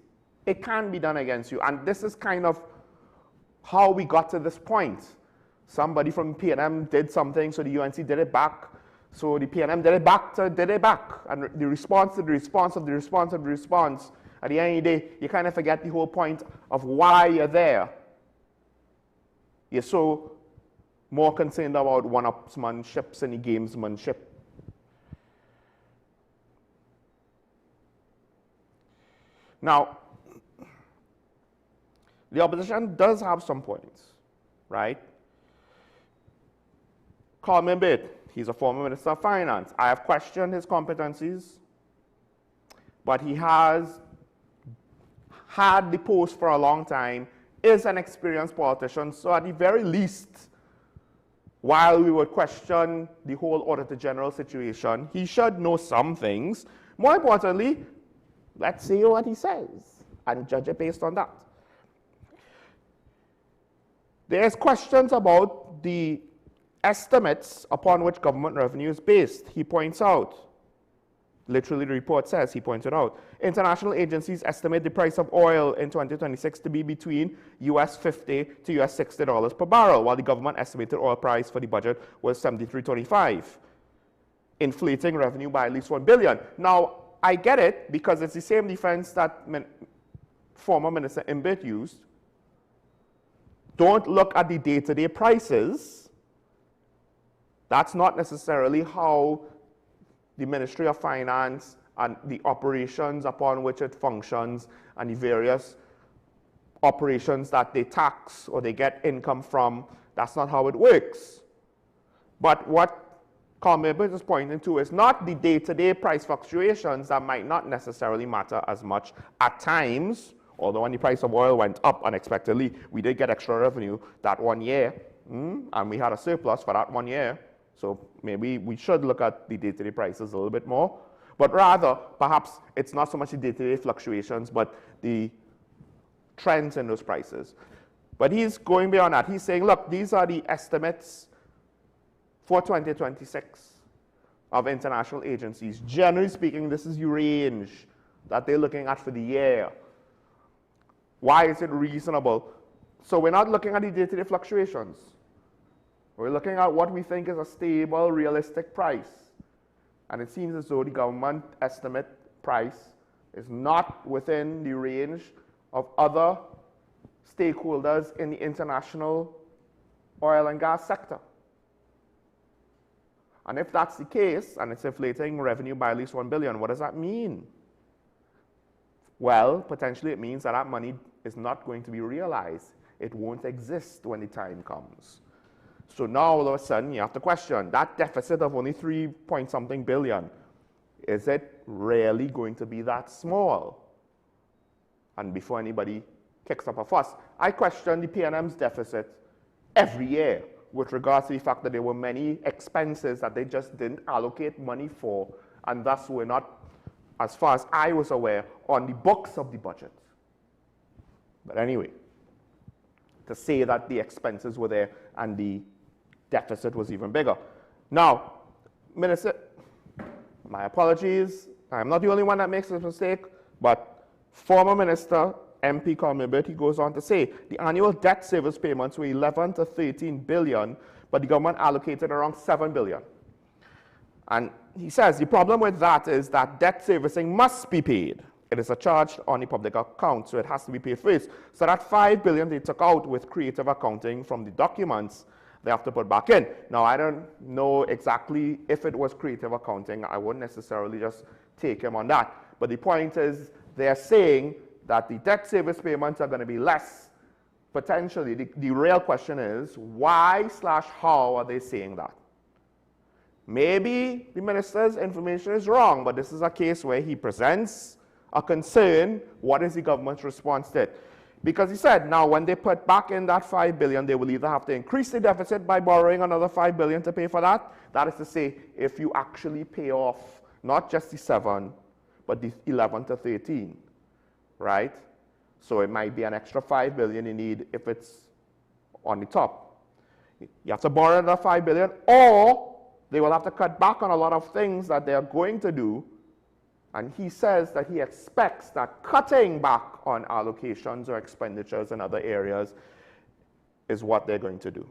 it can be done against you. And this is kind of how we got to this point. Somebody from P&M did something, so the UNC did it back. So the P&M did it back. And the response to the response of the response of the response. At the end of the day, you kind of forget the whole point of why you're there. You're so more concerned about one-upsmanships and the gamesmanship. Now, the opposition does have some points, right? Call me a bit. He's a former Minister of Finance. I have questioned his competencies, but he has had the post for a long time, is an experienced politician, so at the very least, while we would question the whole Auditor General situation, he should know some things. More importantly, let's see what he says and judge it based on that. There's questions about the estimates upon which government revenue is based. He points out, literally the report says, he pointed out, international agencies estimate the price of oil in 2026 to be between US $50 to US $60 per barrel, while the government estimated oil price for the budget was $73.25, inflating revenue by at least $1 billion. Now, I get it because it's the same defense that former Minister Imbert used. Don't look at the day-to-day prices. That's not necessarily how the Ministry of Finance and the operations upon which it functions and the various operations that they tax or they get income from, that's not how it works. But what Carl Milburn is pointing to is not the day-to-day price fluctuations that might not necessarily matter as much at times Although when the price of oil went up unexpectedly, we did get extra revenue that 1 year, and we had a surplus for that 1 year. So maybe we should look at the day-to-day prices a little bit more. But rather, perhaps it's not so much the day-to-day fluctuations, but the trends in those prices. But he's going beyond that. He's saying, look, these are the estimates for 2026 of international agencies. Generally speaking, this is the range that they're looking at for the year. Why is it reasonable? So we're not looking at the day-to-day fluctuations. We're looking at what we think is a stable, realistic price. And it seems as though the government estimate price is not within the range of other stakeholders in the international oil and gas sector. And if that's the case, and it's inflating revenue by at least $1 billion, what does that mean? Well, potentially it means that that money is not going to be realized. It won't exist when the time comes. So now all of a sudden you have to question, that deficit of only 3-point-something billion, is it really going to be that small? And before anybody kicks up a fuss, I question the PNM's deficit every year with regards to the fact that there were many expenses that they just didn't allocate money for, and thus were not, as far as I was aware, on the books of the budget. But anyway, to say that the expenses were there and the deficit was even bigger. Now, Minister, my apologies, I'm not the only one that makes this mistake, but former Minister MP Colmibert, he goes on to say, the annual debt service payments were 11 to 13 billion, but the government allocated around 7 billion. And he says the problem with that is that debt servicing must be paid. It is a charge on the public account, so it has to be paid first. So that 5 billion they took out with creative accounting from the documents, they have to put back in. Now, I don't know exactly if it was creative accounting. I wouldn't necessarily just take him on that. But the point is, they're saying that the debt service payments are going to be less, potentially. The real question is, why/how are they saying that? Maybe the minister's information is wrong, but this is a case where he presents a concern. What is the government's response to it? Because he said, now when they put back in that 5 billion, they will either have to increase the deficit by borrowing another 5 billion to pay for that. That is to say, if you actually pay off not just the 7, but the 11 to 13, right? So it might be an extra 5 billion you need if it's on the top. You have to borrow another 5 billion, or they will have to cut back on a lot of things that they are going to do. And he says that he expects that cutting back on allocations or expenditures in other areas is what they're going to do.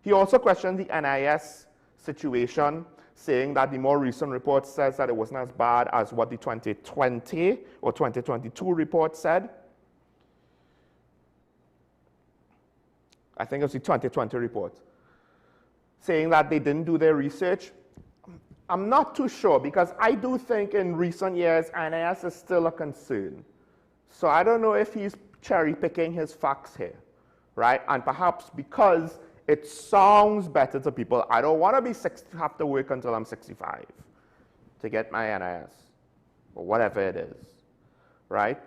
He also questioned the NIS situation, saying that the more recent report says that it wasn't as bad as what the 2020 or 2022 report said. I think it was the 2020 report, saying that they didn't do their research. I'm not too sure, because I do think in recent years NIS is still a concern. So I don't know if he's cherry-picking his facts here, right? And perhaps because it sounds better to people, I don't want to be have to work until I'm 65 to get my NIS, or whatever it is, right?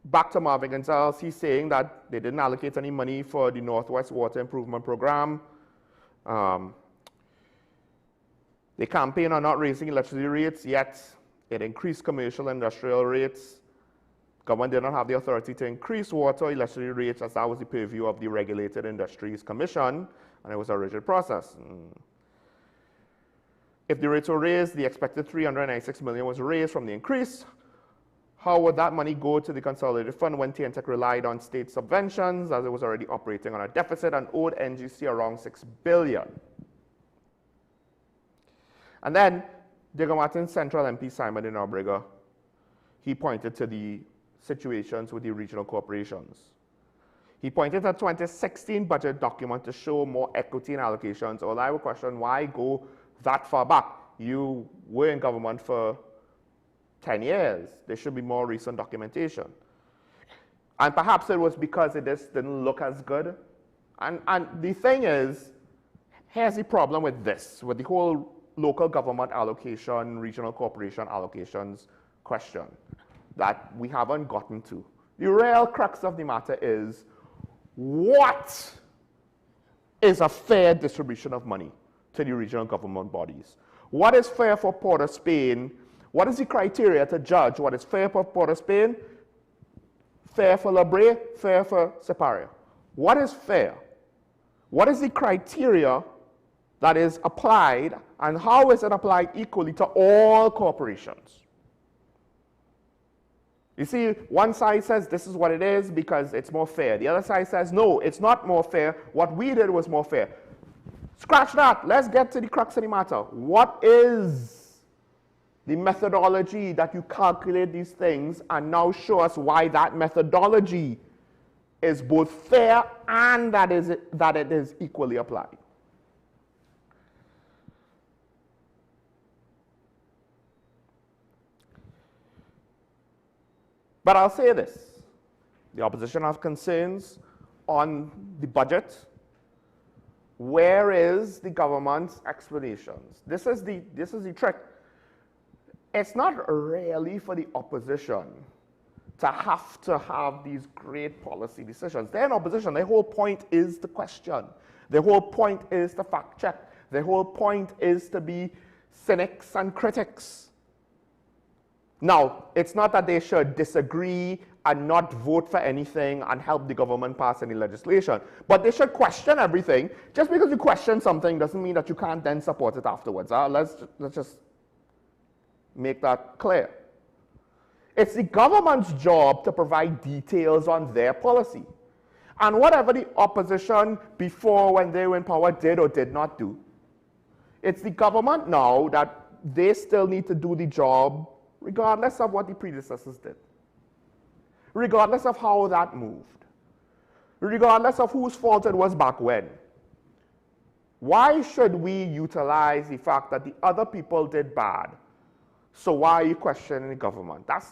Back to Marvin Gonzalez, he's saying that they didn't allocate any money for the Northwest Water Improvement Program. They campaign on not raising electricity rates, yet it increased commercial and industrial rates. Government did not have the authority to increase water electricity rates, as that was the purview of the Regulated Industries Commission, and it was a rigid process. If the rates were raised, the expected $396 million was raised from the increase. How would that money go to the consolidated fund when TNTech relied on state subventions, as it was already operating on a deficit and owed NGC around $6 billion? And then, Diego Martin's Central MP Simon de Nobrega, he pointed to the situations with the regional corporations. He pointed to the 2016 budget document to show more equity in allocations. Well, I would question, why go that far back? You were in government for 10 years. There should be more recent documentation. And perhaps it was because it just didn't look as good. And the thing is, here's the problem with this, with the whole local government allocation, regional corporation allocations question that we haven't gotten to. The real crux of the matter is, what is a fair distribution of money to the regional government bodies? What is fair for Port of Spain? What is the criteria to judge what is fair for Port of Spain, fair for La Brea, fair for Siparia? What is fair? What is the criteria that is applied, and how is it applied equally to all corporations? You see, one side says this is what it is because it's more fair. The other side says, no, it's not more fair. What we did was more fair. Scratch that. Let's get to the crux of the matter. What is the methodology that you calculate these things, and now show us why that methodology is both fair and that it is equally applied. But I'll say this, the opposition have concerns on the budget. Where is the government's explanations? This is the trick. It's not really for the opposition to have these great policy decisions. They're in opposition. Their whole point is to question. Their whole point is to fact check. Their whole point is to be cynics and critics. Now, it's not that they should disagree and not vote for anything and help the government pass any legislation, but they should question everything. Just because you question something doesn't mean that you can't then support it afterwards. Let's just make that clear. It's the government's job to provide details on their policy. And whatever the opposition before, when they were in power, did or did not do, it's the government now that they still need to do the job regardless of what the predecessors did, regardless of how that moved, regardless of whose fault it was back when. Why should we utilize the fact that the other people did bad? So why are you questioning the government? That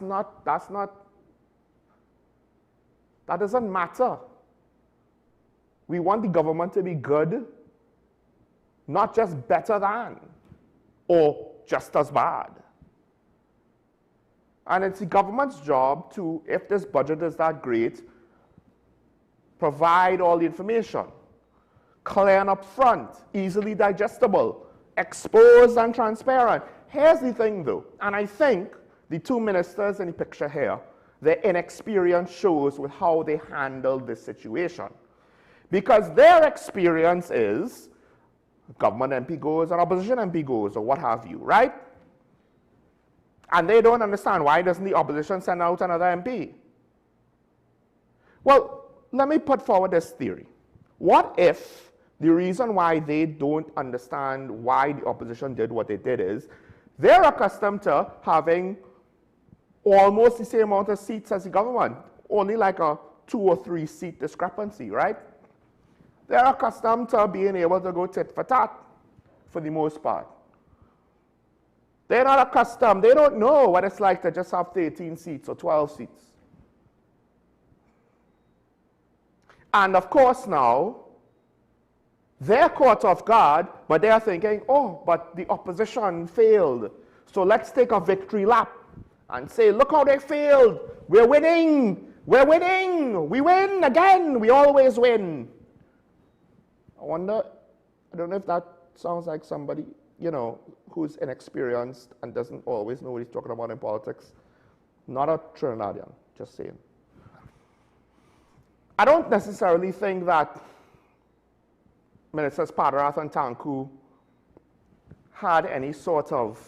doesn't matter. We want the government to be good, not just better than, or just as bad. And it's the government's job to, if this budget is that great, provide all the information, clear and upfront, easily digestible, exposed and transparent. Here's the thing though, and I think the two ministers in the picture here, their inexperience shows with how they handled this situation. Because their experience is, government MP goes, an opposition MP goes, or what have you, right? And they don't understand, why doesn't the opposition send out another MP? Well, let me put forward this theory. What if the reason why they don't understand why the opposition did what they did is, they're accustomed to having almost the same amount of seats as the government, only like a 2 or 3 seat discrepancy, right? They're accustomed to being able to go tit for tat for the most part. They're not accustomed, they don't know what it's like to just have 13 seats or 12 seats. And of course now, they're caught off guard, but they're thinking, oh, but the opposition failed. So let's take a victory lap and say, look how they failed. We're winning. We're winning. We win again. We always win. I don't know if that sounds like somebody, you know, who's inexperienced and doesn't always know what he's talking about in politics. Not a Trinidadian, just saying. I don't necessarily think that Ministers Padarath and Tanku had any sort of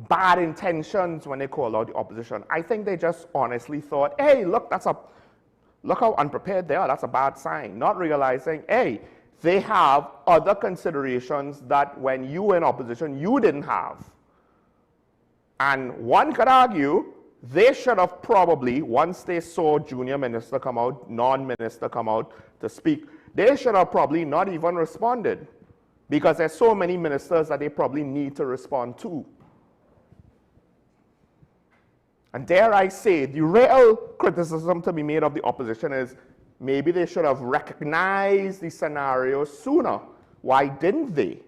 bad intentions when they called out the opposition. I think they just honestly thought, hey, look how unprepared they are, that's a bad sign. Not realizing, hey, they have other considerations that when you were in opposition, you didn't have. And one could argue, they should have probably, once they saw junior minister come out, non-minister come out to speak, they should have probably not even responded, because there's so many ministers that they probably need to respond to. And dare I say, the real criticism to be made of the opposition is, maybe they should have recognized the scenario sooner. Why didn't they?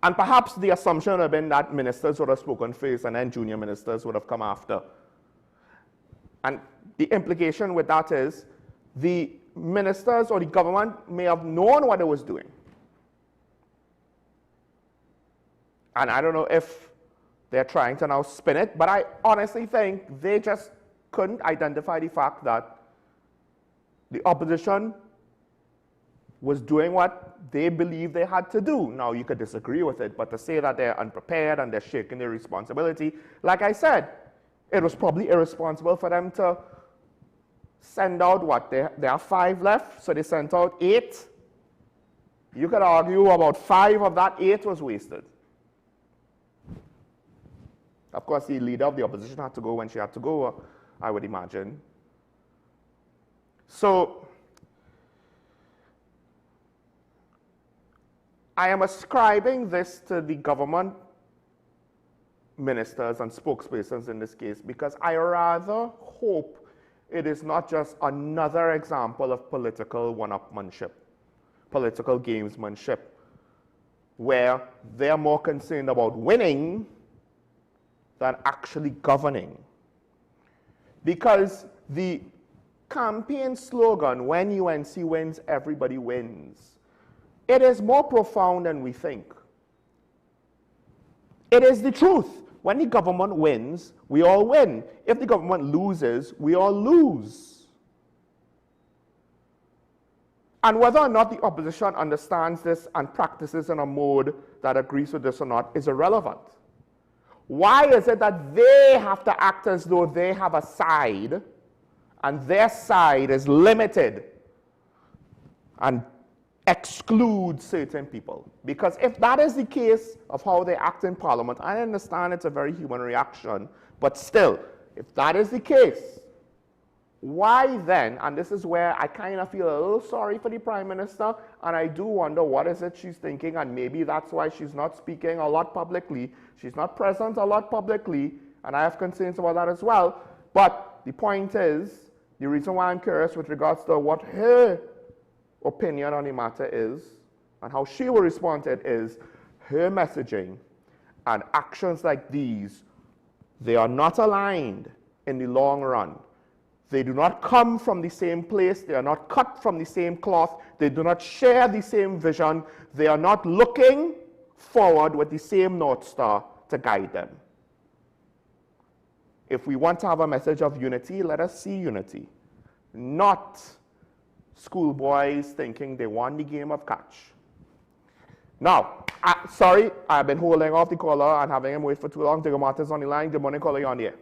And perhaps the assumption would have been that ministers would have spoken first and then junior ministers would have come after. And the implication with that is the ministers or the government may have known what it was doing. And I don't know if they're trying to now spin it, but I honestly think they just couldn't identify the fact that the opposition was doing what they believed they had to do. Now, you could disagree with it, but to say that they're unprepared and they're shaking their responsibility, like I said, it was probably irresponsible for them to send out what? There are 5 left, so they sent out 8. You could argue about 5 of that 8 was wasted. Of course, the leader of the opposition had to go when she had to go, I would imagine. So, I am ascribing this to the government ministers and spokespersons in this case because I rather hope it is not just another example of political one-upmanship, political gamesmanship, where they're more concerned about winning than actually governing. Because the campaign slogan, when UNC wins, everybody wins, it is more profound than we think. It is the truth. When the government wins, we all win. If the government loses, we all lose. And whether or not the opposition understands this and practices in a mode that agrees with this or not is irrelevant. Why is it that they have to act as though they have a side and their side is limited and excludes certain people? Because if that is the case of how they act in Parliament, I understand it's a very human reaction, but still, if that is the case, why then, and this is where I kind of feel a little sorry for the Prime Minister, and I do wonder what is it she's thinking, and maybe that's why she's not speaking a lot publicly, she's not present a lot publicly, and I have concerns about that as well. But the point is, the reason why I'm curious with regards to what her opinion on the matter is, and how she will respond to it is, her messaging and actions like these, they are not aligned in the long run. They do not come from the same place. They are not cut from the same cloth. They do not share the same vision. They are not looking forward with the same North Star to guide them. If we want to have a message of unity, let us see unity, not schoolboys thinking they won the game of catch. Now, sorry, I've been holding off the caller and having him wait for too long. Digger Martin's on the line. Good morning, caller, you're on the air.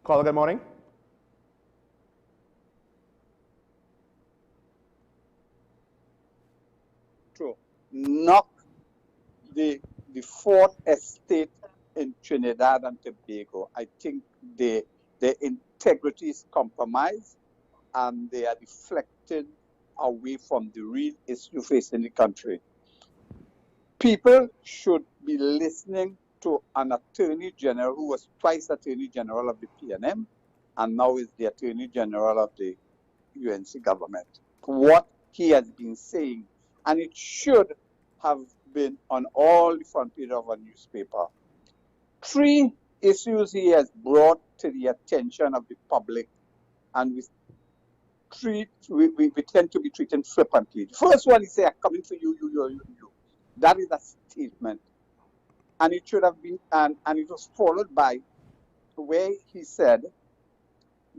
Caller, good morning.
True. Knock the fourth estate in Trinidad and Tobago. I think their integrity is compromised and they are deflected away from the real issue facing the country. People should be listening to an Attorney General who was twice Attorney General of the PNM and now is the Attorney General of the UNC government. What he has been saying, and it should have been on all the front page of a newspaper. 3 issues he has brought to the attention of the public, and we tend to be treated flippantly. The first one, he said, I'm coming for you. That is a statement. And it should have been, and it was followed by where he said,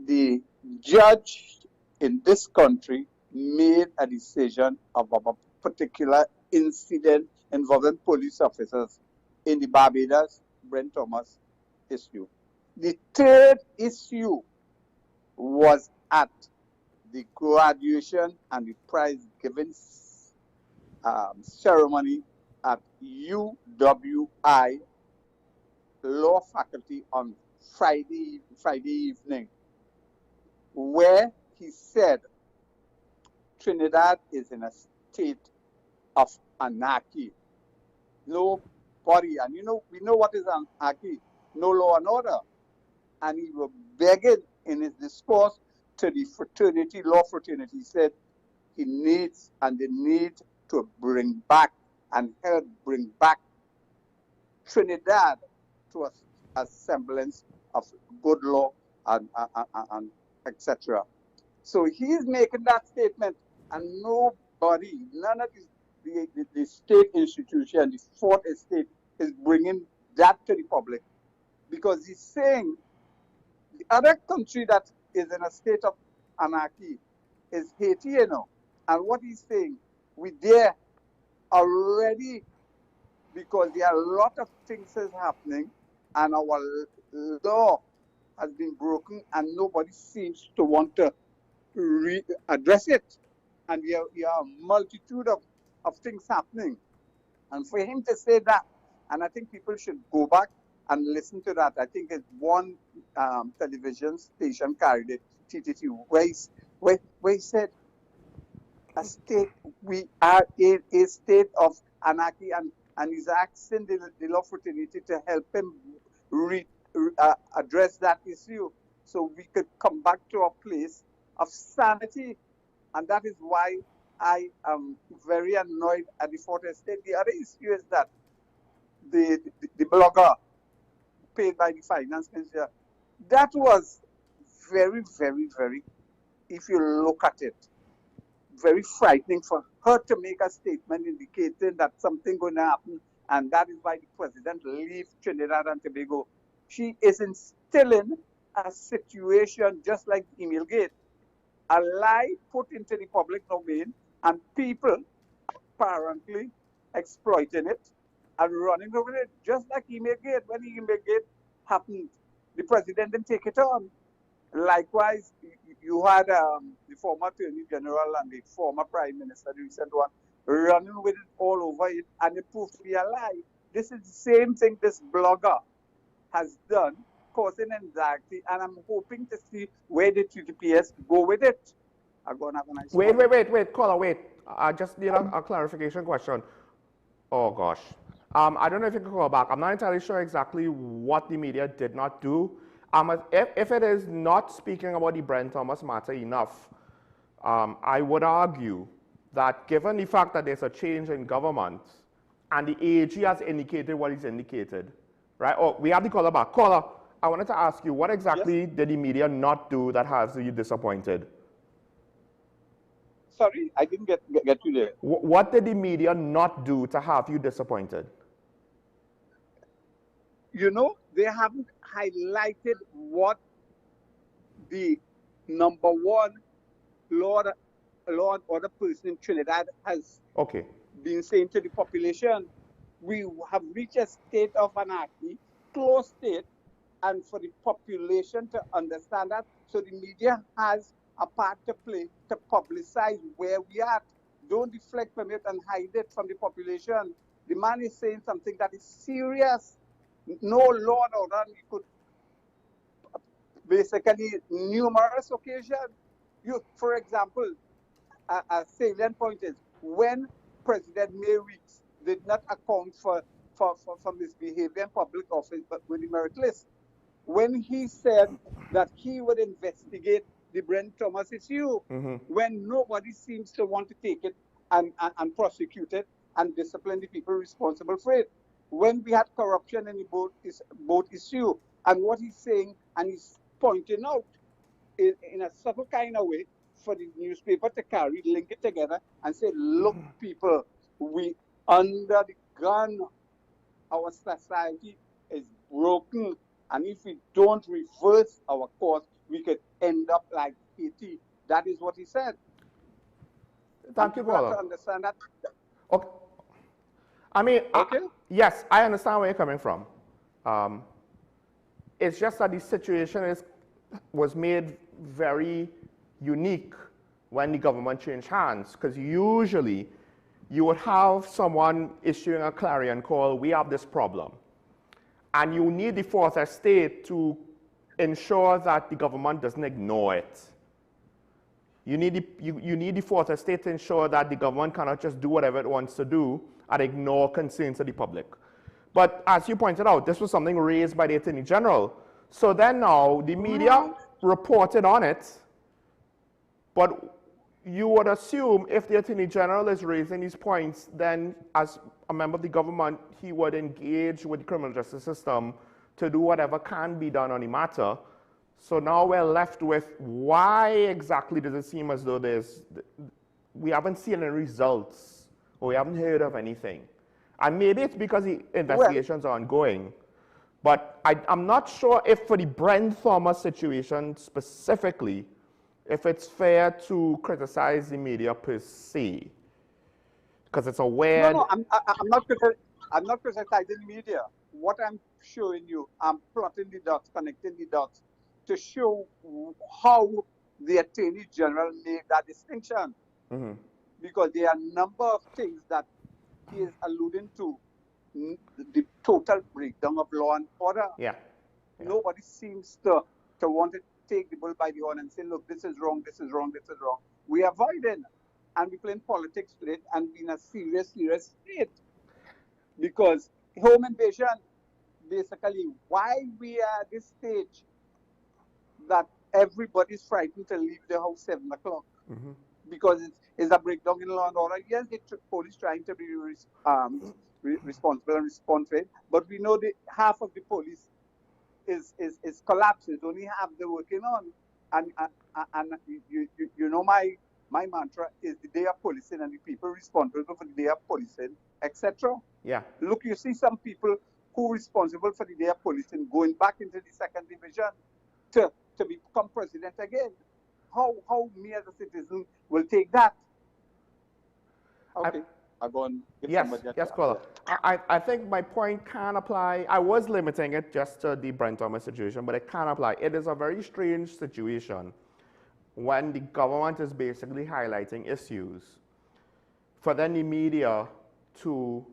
the judge in this country made a decision about a particular incident involving police officers in the Barbados Brent Thomas issue. The third issue was at the graduation and the prize giving ceremony at UWI law faculty on Friday evening, where he said Trinidad is in a state of anarchy. Nobody, and we know what is anarchy, no law and order. And he was begging in his discourse to the fraternity, law fraternity, he said, he needs and the need to bring back and help bring back Trinidad to a semblance of good law and etc. So he's making that statement, and nobody, none of the state institution, the fourth estate, is bringing that to the public, because he's saying the other country that is in a state of anarchy is Haiti, you know. And what he's saying, we there already, because there are a lot of things is happening, and our law has been broken, and nobody seems to want to address it. And we have a multitude of things happening. And for him to say that, and I think people should go back and listen to that. I think it's one television station carried it, TTT, where he said, a state, we are in a state of anarchy, and he's asking the law fraternity to help him address that issue so we could come back to a place of sanity. And that is why I am very annoyed at the Fourth Estate. The other issue is that the blogger paid by the finance minister, that was very, very, very, if you look at it, very frightening for her to make a statement indicating that something going to happen, and that is why the president leaves Trinidad and Tobago. She is instilling a situation just like Emailgate, a lie put into the public domain, and people apparently exploiting it and running over it, just like Emailgate. When Emailgate happened, the president didn't take it on. Likewise, you had the former Attorney General and the former Prime Minister, the recent one, running with it all over it, and it proved to be a lie. This is the same thing this blogger has done, causing anxiety, and I'm hoping to see where the TTPS go with it. I'm going to have a nice
Wait, caller, wait. I just need a clarification question. Oh, gosh. I don't know if you can call back. I'm not entirely sure exactly what the media did not do. If it is not speaking about the Brent Thomas matter enough, I would argue that given the fact that there's a change in government and the AG has indicated what he's indicated, right? Oh, we have the caller back. Caller, I wanted to ask you, what exactly did the media not do that has you disappointed?
Sorry, I didn't get you there.
What did the media not do to have you disappointed?
You know, they haven't highlighted what the number one law and order person in Trinidad has been saying to the population. We have reached a state of anarchy, closed state, and for the population to understand that, so the media has a part to play to publicize where we are. Don't deflect from it and hide it from the population. The man is saying something that is serious. No law and order. You could basically numerous occasions. For example, a salient point is when President May Weeks did not account for misbehavior in public office, but with the merit list, when he said that he would investigate the Brent Thomas issue, when nobody seems to want to take it and prosecute it and discipline the people responsible for it, when we had corruption in the boat issue, and what he's saying, and he's pointing out in a subtle kind of way for the newspaper to carry, link it together, and say, look, people, we under the gun, our society is broken, and if we don't reverse our course, we could end up like Haiti. That is what he said.
Thank you,
brother. To understand that.
Okay. I mean, yes, I understand where you're coming from. It's just that the situation was made very unique when the government changed hands, because usually you would have someone issuing a clarion call, we have this problem. And you need the Fourth Estate to ensure that the government doesn't ignore it. You need the Fourth Estate to ensure that the government cannot just do whatever it wants to do and ignore concerns of the public. But as you pointed out, this was something raised by the Attorney General. So then now the media reported on it, but you would assume if the Attorney General is raising these points, then as a member of the government, he would engage with the criminal justice system to do whatever can be done on the matter. So now we're left with why exactly does it seem as though we haven't seen any results or we haven't heard of anything. And maybe it's because the investigations are ongoing. But I'm not sure if for the Brent Thomas situation specifically, if it's fair to criticize the media per se, because it's a weird.
No, I'm not criticizing the media. What I'm showing you, I'm plotting the dots, connecting the dots, to show how the Attorney General made that distinction.
Mm-hmm.
Because there are a number of things that he is alluding to, the total breakdown of law and order.
Yeah.
Nobody seems to want to take the bull by the horn and say, look, this is wrong, this is wrong, this is wrong. We are avoiding, and we playing politics with it, and we in a serious state. Because home invasion, basically, why we are at this stage that everybody's frightened to leave the house 7 o'clock.
Mm-hmm.
Because it's a breakdown in law and order. Yes, the police trying to be responsible and responsive, but we know that half of the police is collapsed. It's only half they're working on. And you know my mantra is the day of policing and the people responsible for the day of policing, etc.
Yeah.
Look, you see some people who are responsible for the day of policing going back into the second division to become president again. How me as a citizen will take that? Okay, I'll go and give somebody a
Yes, caller. I think my point can apply. I was limiting it just to the Brent Thomas situation, but it can apply. It is a very strange situation when the government is basically highlighting issues for then the media to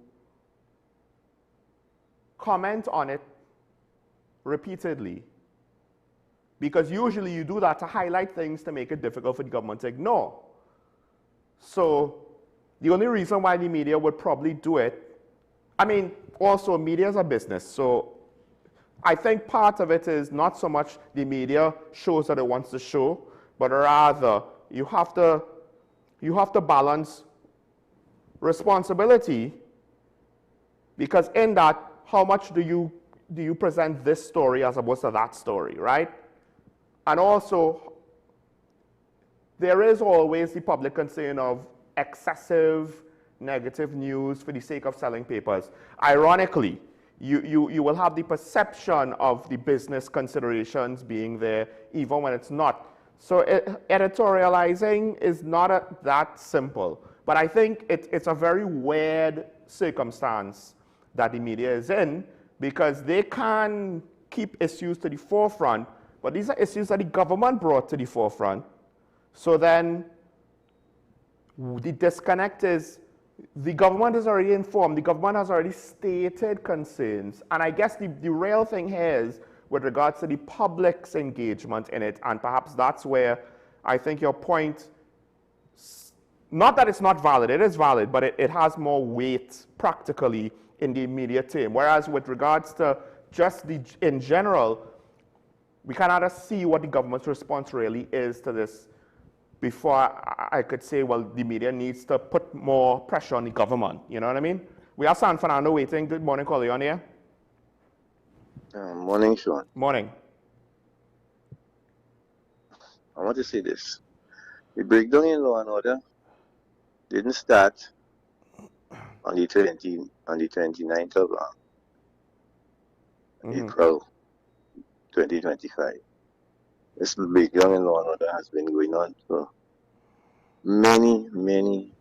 comment on it repeatedly. Because usually you do that to highlight things to make it difficult for the government to ignore. So the only reason why the media would probably do it, I mean, also media is a business. So I think part of it is not so much the media shows that it wants to show, but rather you have to balance responsibility, because in that, how much do you present this story as opposed to that story, right? And also, there is always the public concern of excessive negative news for the sake of selling papers. Ironically, you will have the perception of the business considerations being there, even when it's not. So editorializing is not that simple. But I think it's a very weird circumstance that the media is in, because they can keep issues to the forefront, but these are issues that the government brought to the forefront. So then the disconnect is the government is already informed. The government has already stated concerns. And I guess the real thing here is with regards to the public's engagement in it. And perhaps that's where I think your point, not that it's not valid, it is valid, but it has more weight practically in the immediate term. Whereas with regards to just in general, we cannot see what the government's response really is to this before I could say, well, the media needs to put more pressure on the government. You know what I mean? We have San Fernando waiting. Good morning, caller. You on here?
Morning, Sean.
Morning.
I want to say this. The breakdown in law and order didn't start on the 29th of April 2025. This breakdown in law and order has been going on for many, many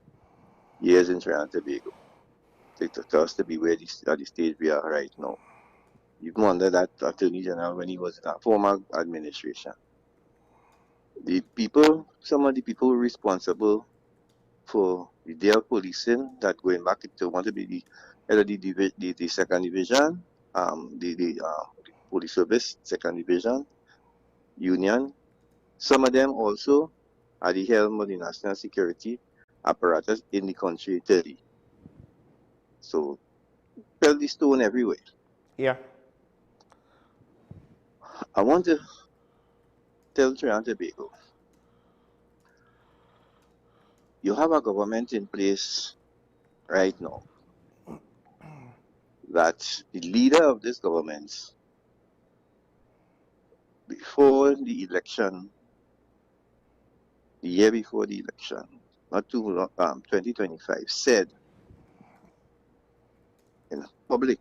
years in Trinidad and Tobago. It took us to be where at the stage we are right now. You can wonder that Attorney General, when he was in a former administration, some of the people responsible for the day of policing, that going back to want to be the head of the second division, the police service second division union. Some of them also are the helm of the national security apparatus in the country today. So, tell the stone everywhere.
Yeah.
I want to tell Trinidad and Tobago, you have a government in place right now that the leader of this government, before the election, the year before the election, not too long, 2025, said in public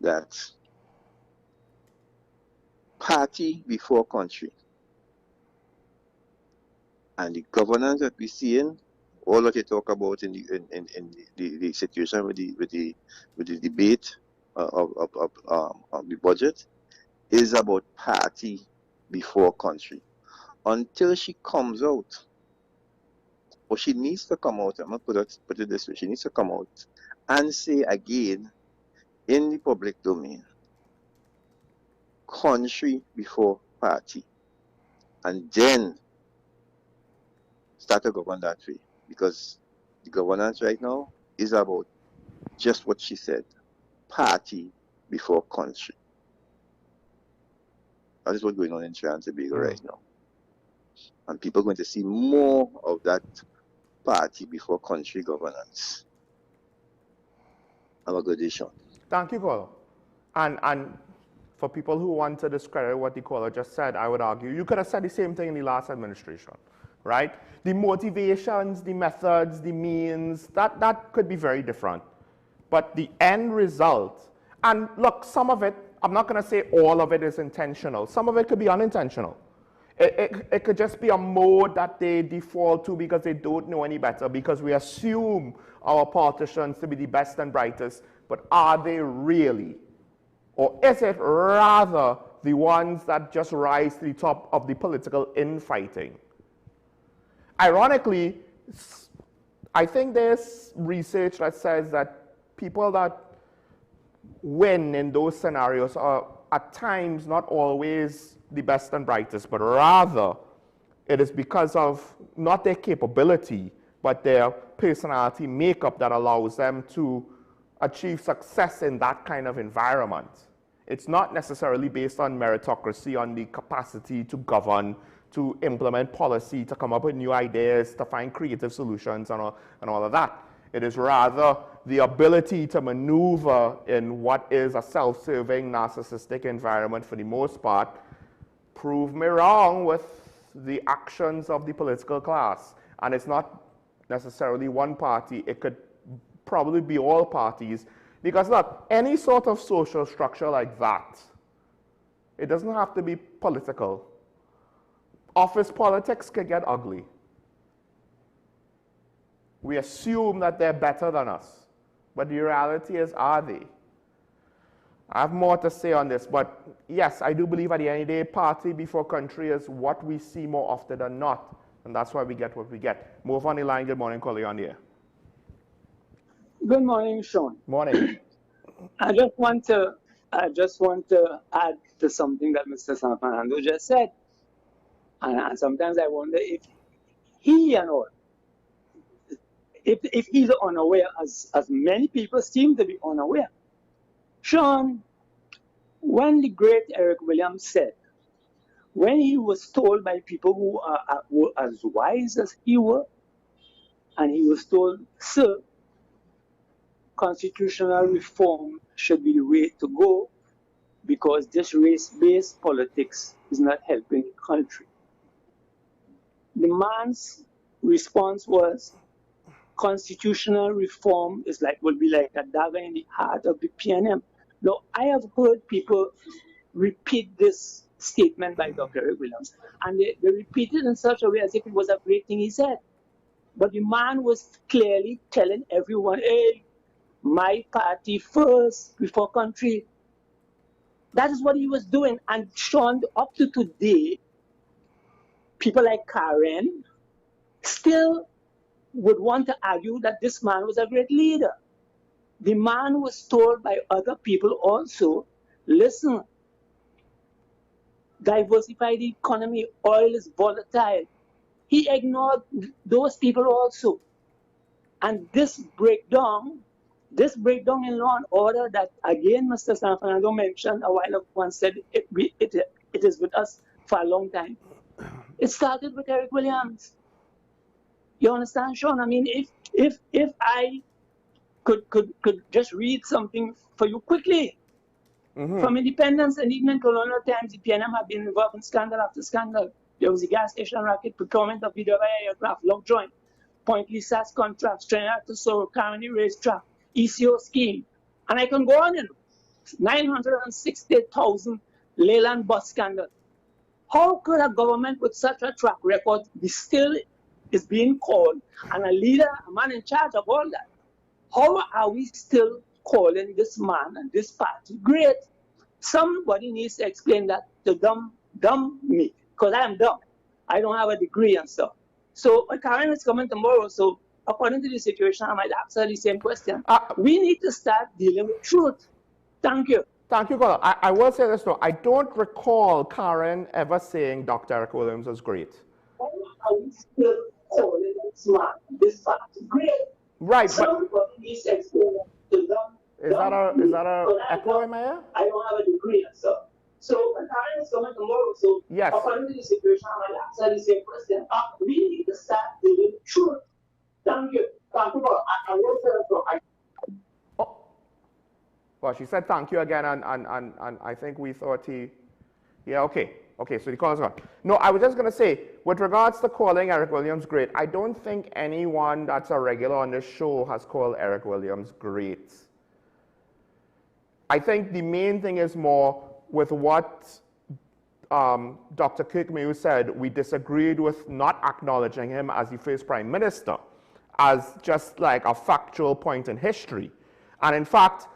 that party before country. And the governance that we see in all that you talk about in the situation with the debate of the budget is about party before country. Until she comes out, or she needs to come out, I'm going to put it this way, she needs to come out and say again in the public domain, country before party, and then start to govern that way. Because the governance right now is about just what she said, party before country. That is what's going on in Trinidad and Tobago right now. And people are going to see more of that party before country governance. Have a good day, Sean.
Thank you, caller. And for people who want to discredit what the caller just said, I would argue you could have said the same thing in the last administration, right? The motivations, the methods, the means, that could be very different. But the end result, and look, some of it, I'm not going to say all of it is intentional. Some of it could be unintentional. It could just be a mode that they default to because they don't know any better, because we assume our politicians to be the best and brightest, but are they really? Or is it rather the ones that just rise to the top of the political infighting? Ironically, I think there's research that says that people that win in those scenarios are at times not always the best and brightest, but rather it is because of not their capability, but their personality makeup that allows them to achieve success in that kind of environment. It's not necessarily based on meritocracy, on the capacity to govern, to implement policy, to come up with new ideas, to find creative solutions and all of that. It is rather the ability to maneuver in what is a self-serving, narcissistic environment for the most part. Prove me wrong with the actions of the political class. And it's not necessarily one party. It could probably be all parties. Because look, any sort of social structure like that, it doesn't have to be political. Office politics can get ugly. We assume that they're better than us. But the reality is, are they? I have more to say on this, but yes, I do believe at the end of the day, party before country is what we see more often than not. And that's why we get what we get. Move on the line. Good morning, caller on the air.
Good morning, Sean.
Morning.
I just want to add to something that Mr. San Fernando just said. And sometimes I wonder if he and all, if he's unaware, as many people seem to be unaware. Sean, when the great Eric Williams said, when he was told by people who were as wise as he were, and he was told, sir, constitutional reform should be the way to go because this race-based politics is not helping the country. The man's response was, constitutional reform will be like a dagger in the heart of the PNM. Now, I have heard people repeat this statement by Dr. Eric Williams, and they repeat it in such a way as if it was a great thing he said. But the man was clearly telling everyone, hey, my party first before country. That is what he was doing. And Sean, up to today, people like Karen still would want to argue that this man was a great leader. The man was told by other people also, listen, diversify the economy, oil is volatile. He ignored those people also. And this breakdown in law and order that, again, Mr. San Fernando mentioned a while ago and said it is with us for a long time. It started with Eric Williams. You understand, Sean? I mean, if I could just read something for you quickly. From independence and even in colonial times, the PNM have been involved in scandal after scandal. There was the gas station racket, procurement of video aircraft, log joint, Point Lisas contracts, Trinidad to Sorrow, Carmody racetrack, ECO scheme. And I can go on, 960,000 Leyland bus scandal. How could a government with such a track record be still is being called and a leader, a man in charge of all that? How are we still calling this man and this party great? Somebody needs to explain that to dumb me, because I am dumb. I don't have a degree and stuff. So Karen is coming tomorrow, so according to the situation, I might ask her the same question. We need to start dealing with truth. Thank you.
Thank you, Colin. I will say this though. I don't recall Karen ever saying Dr. Eric Williams was great.
How are we still calling this man, this party great?
Right.
Somebody needs to explain to them.
Is that a echo in my ear?
I don't have a degree and stuff. So when Karen is coming tomorrow, so
yes.
According to the situation, I might ask her the same question. We need to start dealing with truth. Thank you. Thank you. I will say that.
Oh. Well, she said thank you again, and I think we thought he. Yeah. Okay. Okay. So the call is gone. No, I was just gonna say, with regards to calling Eric Williams great, I don't think anyone that's a regular on this show has called Eric Williams great. I think the main thing is more with what Dr. Kirkmew said. We disagreed with not acknowledging him as the first prime minister, as just like a factual point in history. And in fact,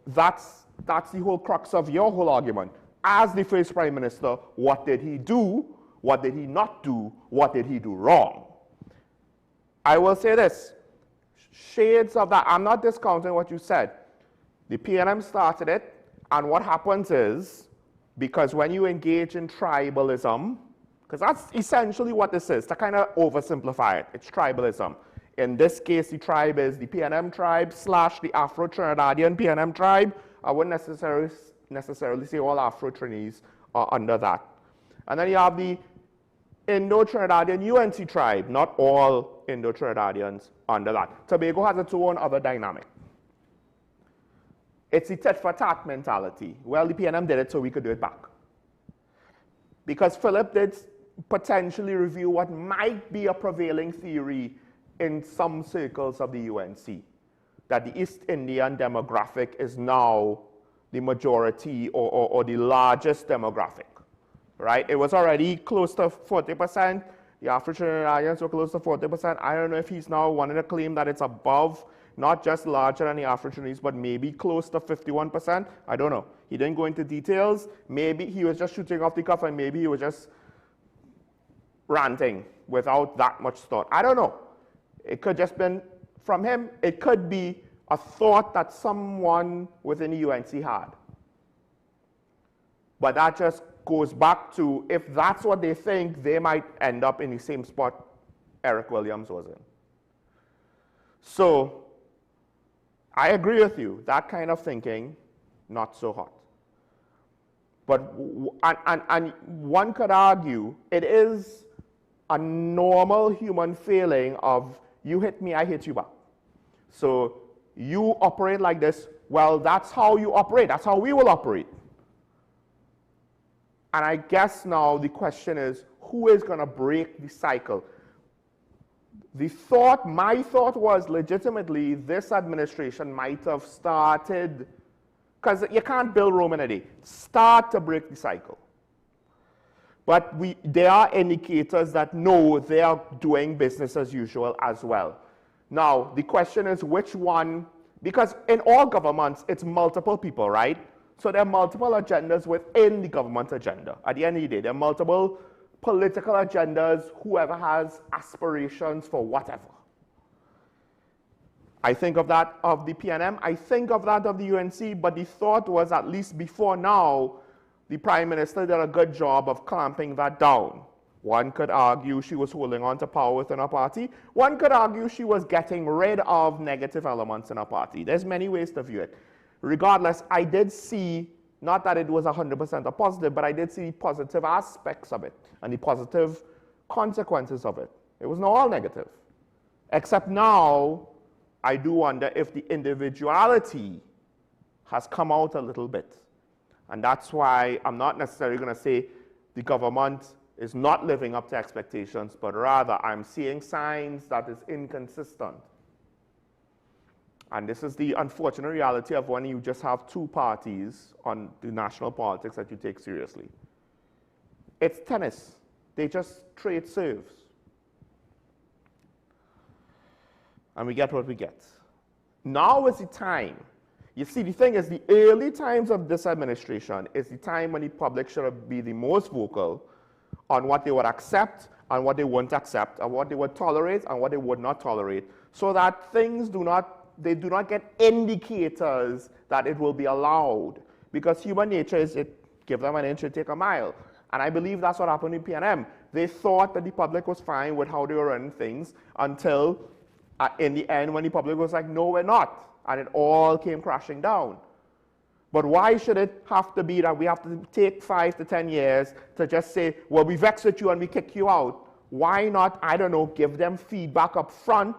that's the whole crux of your whole argument. As the first prime minister, what did he do? What did he not do? What did he do wrong? I will say this, shades of that. I'm not discounting what you said. The PNM started it, and what happens is, because when you engage in tribalism, because that's essentially what this is, to kind of oversimplify it, it's tribalism. In this case, the tribe is the PNM tribe / the Afro-Trinidadian PNM tribe. I wouldn't necessarily say all Afro-Trinis are under that. And then you have the Indo-Trinidadian UNC tribe, not all Indo-Trinidadians under that. Tobago has its own other dynamic. It's the tit-for-tat mentality. Well, the PNM did it, so we could do it back. Because Philip did potentially review what might be a prevailing theory in some circles of the UNC, that the East Indian demographic is now the majority or the largest demographic, right? It was already close to 40%. The Afro-Trinidadians were close to 40%. I don't know if he's now wanting to claim that it's above, not just larger than the Afro-Trinidadians, but maybe close to 51%. I don't know. He didn't go into details. Maybe he was just shooting off the cuff, and maybe he was just ranting without that much thought. I don't know. It could just been from him. It could be a thought that someone within the UNC had. But that just goes back to, if that's what they think, they might end up in the same spot Eric Williams was in. So I agree with you, that kind of thinking, not so hot. But, and one could argue, it is a normal human feeling of, you hit me, I hit you back. So you operate like this, well, that's how you operate, that's how we will operate. And I guess now the question is, who is going to break the cycle? The thought, my thought was legitimately this administration might have started, because you can't build Rome in a day, start to break the cycle. But there are indicators that no, they are doing business as usual as well. Now, the question is which one, because in all governments, it's multiple people, right? So there are multiple agendas within the government agenda. At the end of the day, there are multiple political agendas, whoever has aspirations for whatever. I think of that of the PNM, I think of that of the UNC, but the thought was, at least before now, the Prime Minister did a good job of clamping that down. One could argue she was holding on to power within her party. One could argue she was getting rid of negative elements in her party. There's many ways to view it. Regardless, I did see, not that it was 100% a positive, but I did see positive aspects of it and the positive consequences of it. It was not all negative. Except now, I do wonder if the individuality has come out a little bit. And that's why I'm not necessarily going to say the government is not living up to expectations, but rather I'm seeing signs that is inconsistent. And this is the unfortunate reality of when you just have two parties on the national politics that you take seriously. It's tennis. They just trade serves. And we get what we get. Now is the time. You see, the thing is, the early times of this administration is the time when the public should be the most vocal on what they would accept and what they won't accept, and what they would tolerate and what they would not tolerate, so that things do not get indicators that it will be allowed. Because human nature is, give them an inch, you take a mile. And I believe that's what happened in PNM. They thought that the public was fine with how they were running things until in the end, when the public was like, no, we're not. And it all came crashing down. But why should it have to be that we have to take 5 to 10 years to just say, well, we vex with you and we kick you out? Why not, I don't know, give them feedback up front?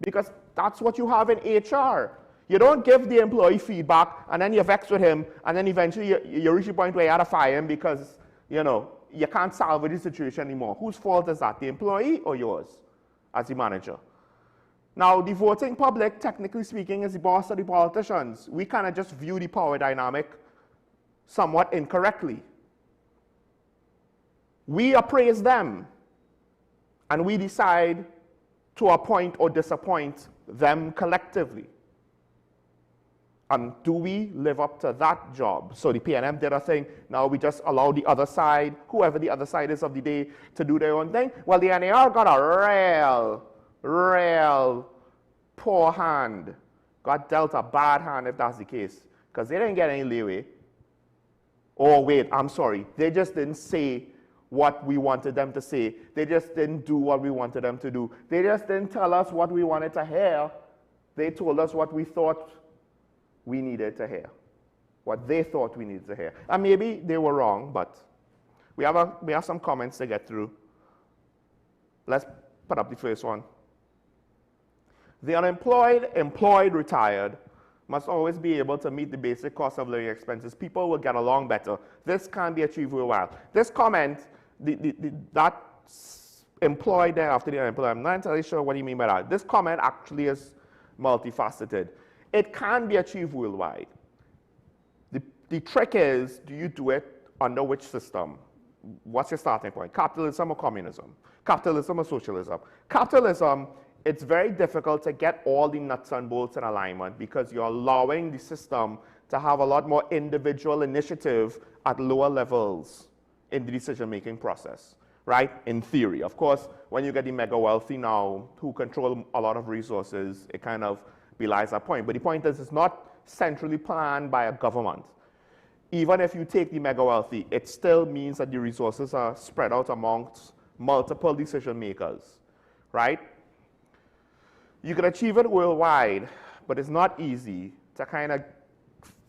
Because that's what you have in HR. You don't give the employee feedback and then you vex with him, and then eventually you reach a point where you have to fire him because, you know, you can't salvage the situation anymore. Whose fault is that, the employee or yours as the manager? Now, the voting public, technically speaking, is the boss of the politicians. We kind of just view the power dynamic somewhat incorrectly. We appraise them, and we decide to appoint or disappoint them collectively. And do we live up to that job? So the PNM did a thing. Now we just allow the other side, whoever the other side is of the day, to do their own thing. Well, the NAR got a real poor hand. Got dealt a bad hand if that's the case. Because they didn't get any leeway. Oh, wait, I'm sorry. They just didn't say what we wanted them to say. They just didn't do what we wanted them to do. They just didn't tell us what we wanted to hear. They told us what we thought we needed to hear. What they thought we needed to hear. And maybe they were wrong, but we have some comments to get through. Let's put up the first one. The unemployed, employed, retired must always be able to meet the basic cost of living expenses. People will get along better. This can be achieved worldwide. This comment, that employed there after the unemployed, I'm not entirely sure what you mean by that. This comment actually is multifaceted. It can be achieved worldwide. The trick is, do you do it under which system? What's your starting point? Capitalism or communism? Capitalism or socialism? Capitalism, it's very difficult to get all the nuts and bolts in alignment because you're allowing the system to have a lot more individual initiative at lower levels in the decision-making process, right? In theory. Of course, when you get the mega wealthy now who control a lot of resources, it kind of belies that point. But the point is, it's not centrally planned by a government. Even if you take the mega wealthy, it still means that the resources are spread out amongst multiple decision makers, right? You can achieve it worldwide, but it's not easy to kind of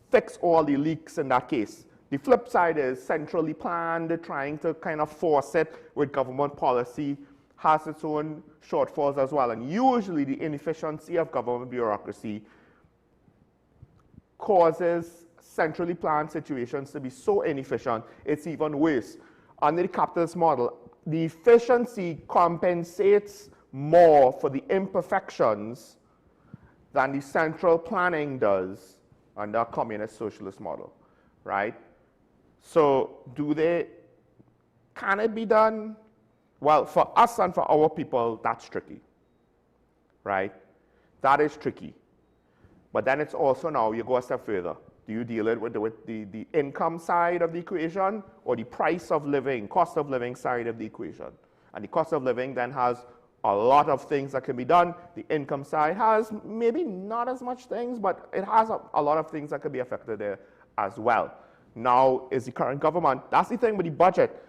fix all the leaks in that case. The flip side is centrally planned, trying to kind of force it with government policy has its own shortfalls as well. And usually the inefficiency of government bureaucracy causes centrally planned situations to be so inefficient, it's even worse. Under the capitalist model, the efficiency compensates more for the imperfections than the central planning does under a communist socialist model, right? So can it be done? Well, for us and for our people, that's tricky, right? That is tricky. But then it's also now, you go a step further. Do you deal it with the income side of the equation or the price of living, cost of living side of the equation? And the cost of living then has a lot of things that can be done. The income side has maybe not as much things, but it has a lot of things that can be affected there as well. Now is the current government, that's the thing with the budget.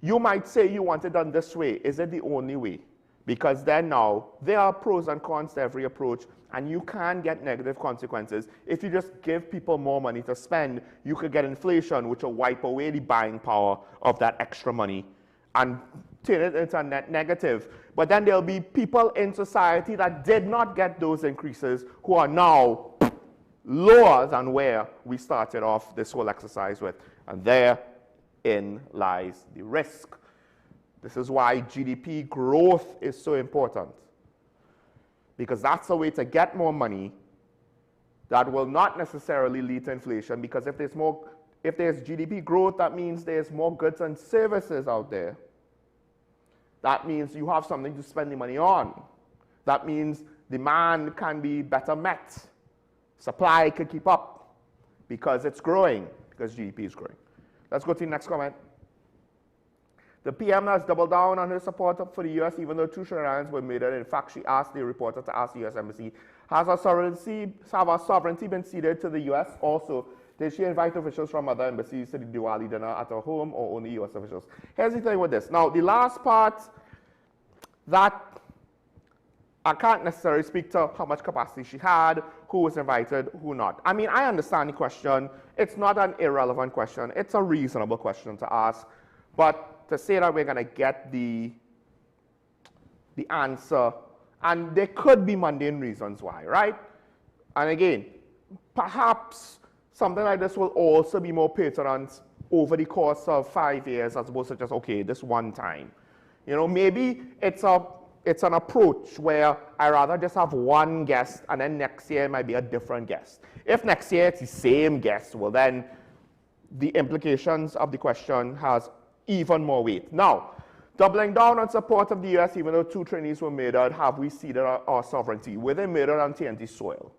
You might say you want it done this way. Is it the only way? Because then now, there are pros and cons to every approach, and you can get negative consequences. If you just give people more money to spend, you could get inflation, which will wipe away the buying power of that extra money. And turn it into a net negative. But then there'll be people in society that did not get those increases who are now lower than where we started off this whole exercise with. And therein lies the risk. This is why GDP growth is so important. Because that's a way to get more money that will not necessarily lead to inflation, because if there's GDP growth, that means there's more goods and services out there. That means you have something to spend the money on. That means demand can be better met. Supply can keep up because it's growing, because GDP is growing. Let's go to the next comment. The PM has doubled down on her support for the U.S. even though 2 Trinidadians were murdered. In fact, she asked the reporter to ask the U.S. Embassy, have our sovereignty been ceded to the U.S. Also, did she invite officials from other embassies to the Diwali dinner at her home, or only U.S. officials? Here's the thing with this. Now, the last part, that I can't necessarily speak to how much capacity she had, who was invited, who not. I mean, I understand the question. It's not an irrelevant question. It's a reasonable question to ask. But to say that we're going to get the answer, and there could be mundane reasons why, right? And again, perhaps something like this will also be more pertinent over the course of 5 years as opposed to just, okay, this one time. You know, maybe it's an approach where I rather just have one guest and then next year it might be a different guest. If next year it's the same guest, well then the implications of the question has even more weight. Now, doubling down on support of the U.S. even though 2 trainees were murdered, have we ceded our sovereignty? Were they murdered on TNT soil?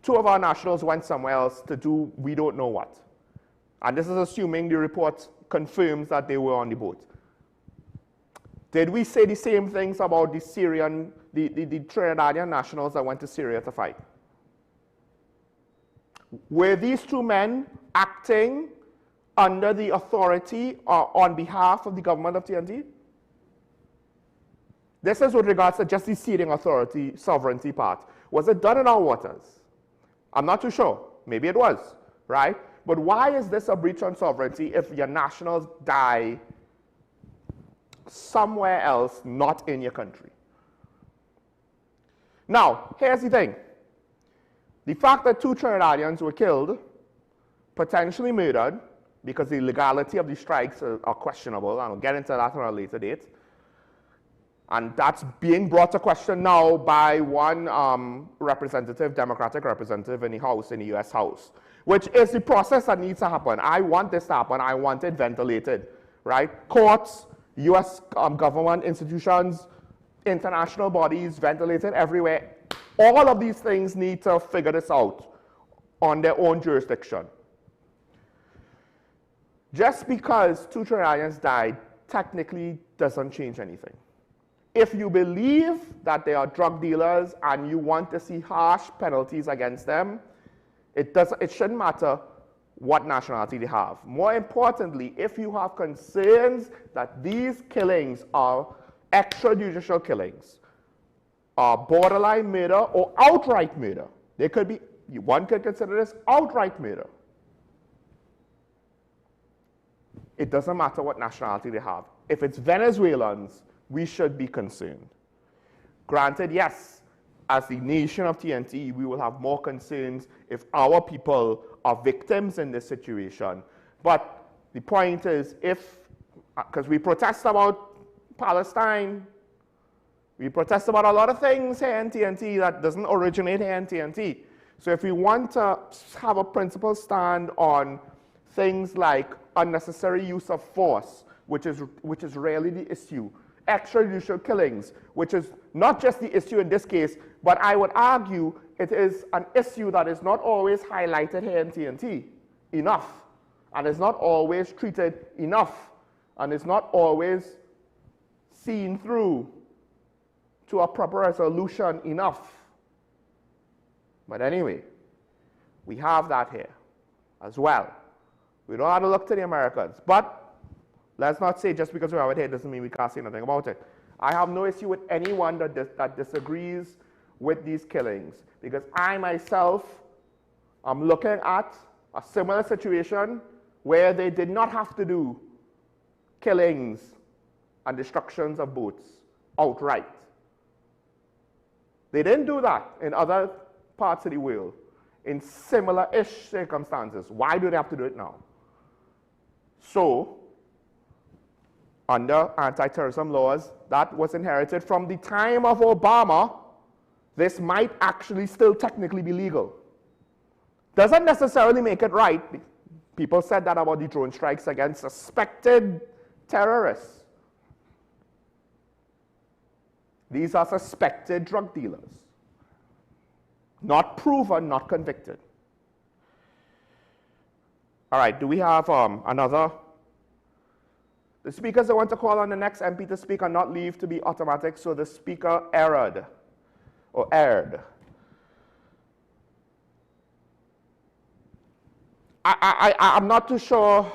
2 of our nationals went somewhere else to do we don't know what. And this is assuming the report confirms that they were on the boat. Did we say the same things about the Trinidadian nationals that went to Syria to fight? Were these 2 men acting under the authority or on behalf of the government of TNT? This is with regards to just the ceding authority, sovereignty part. Was it done in our waters? I'm not too sure. Maybe it was, right? But why is this a breach on sovereignty if your nationals die somewhere else, not in your country? Now, here's the thing. The fact that 2 Trinidadians were killed, potentially murdered, because the legality of the strikes are questionable, and I'll get into that on a later date, and that's being brought to question now by one representative, Democratic representative in the House, in the U.S. House, which is the process that needs to happen. I want this to happen. I want it ventilated, right? Courts, U.S. government institutions, international bodies, ventilated everywhere. All of these things need to figure this out on their own jurisdiction. Just because 2 Trinidadians died technically doesn't change anything. If you believe that they are drug dealers and you want to see harsh penalties against them, it shouldn't matter what nationality they have. More importantly, if you have concerns that these killings are extrajudicial killings, are borderline murder or outright murder, they could be, one could consider this outright murder. It doesn't matter what nationality they have. If it's Venezuelans, we should be concerned. Granted, yes, as the nation of TNT, we will have more concerns if our people are victims in this situation. But the point is, because we protest about Palestine, we protest about a lot of things here in TNT that doesn't originate here in TNT. So if we want to have a principled stand on things like unnecessary use of force, which is rarely the issue, extrajudicial killings, which is not just the issue in this case, but I would argue it is an issue that is not always highlighted here in TNT enough, and is not always treated enough, and is not always seen through to a proper resolution enough. But anyway, we have that here as well. We don't have to look to the Americans, but let's not say just because we have it here doesn't mean we can't say nothing about it. I have no issue with anyone that disagrees with these killings, because I myself am looking at a similar situation where they did not have to do killings and destructions of boats outright. They didn't do that in other parts of the world in similar-ish circumstances. Why do they have to do it now? So, under anti-terrorism laws that was inherited from the time of Obama, this might actually still technically be legal. Doesn't necessarily make it right. People said that about the drone strikes against suspected terrorists. These are suspected drug dealers. Not proven, not convicted. All right, do we have another? The speakers I want to call on the next MP to speak are not leave to be automatic, so the speaker erred. I'm not too sure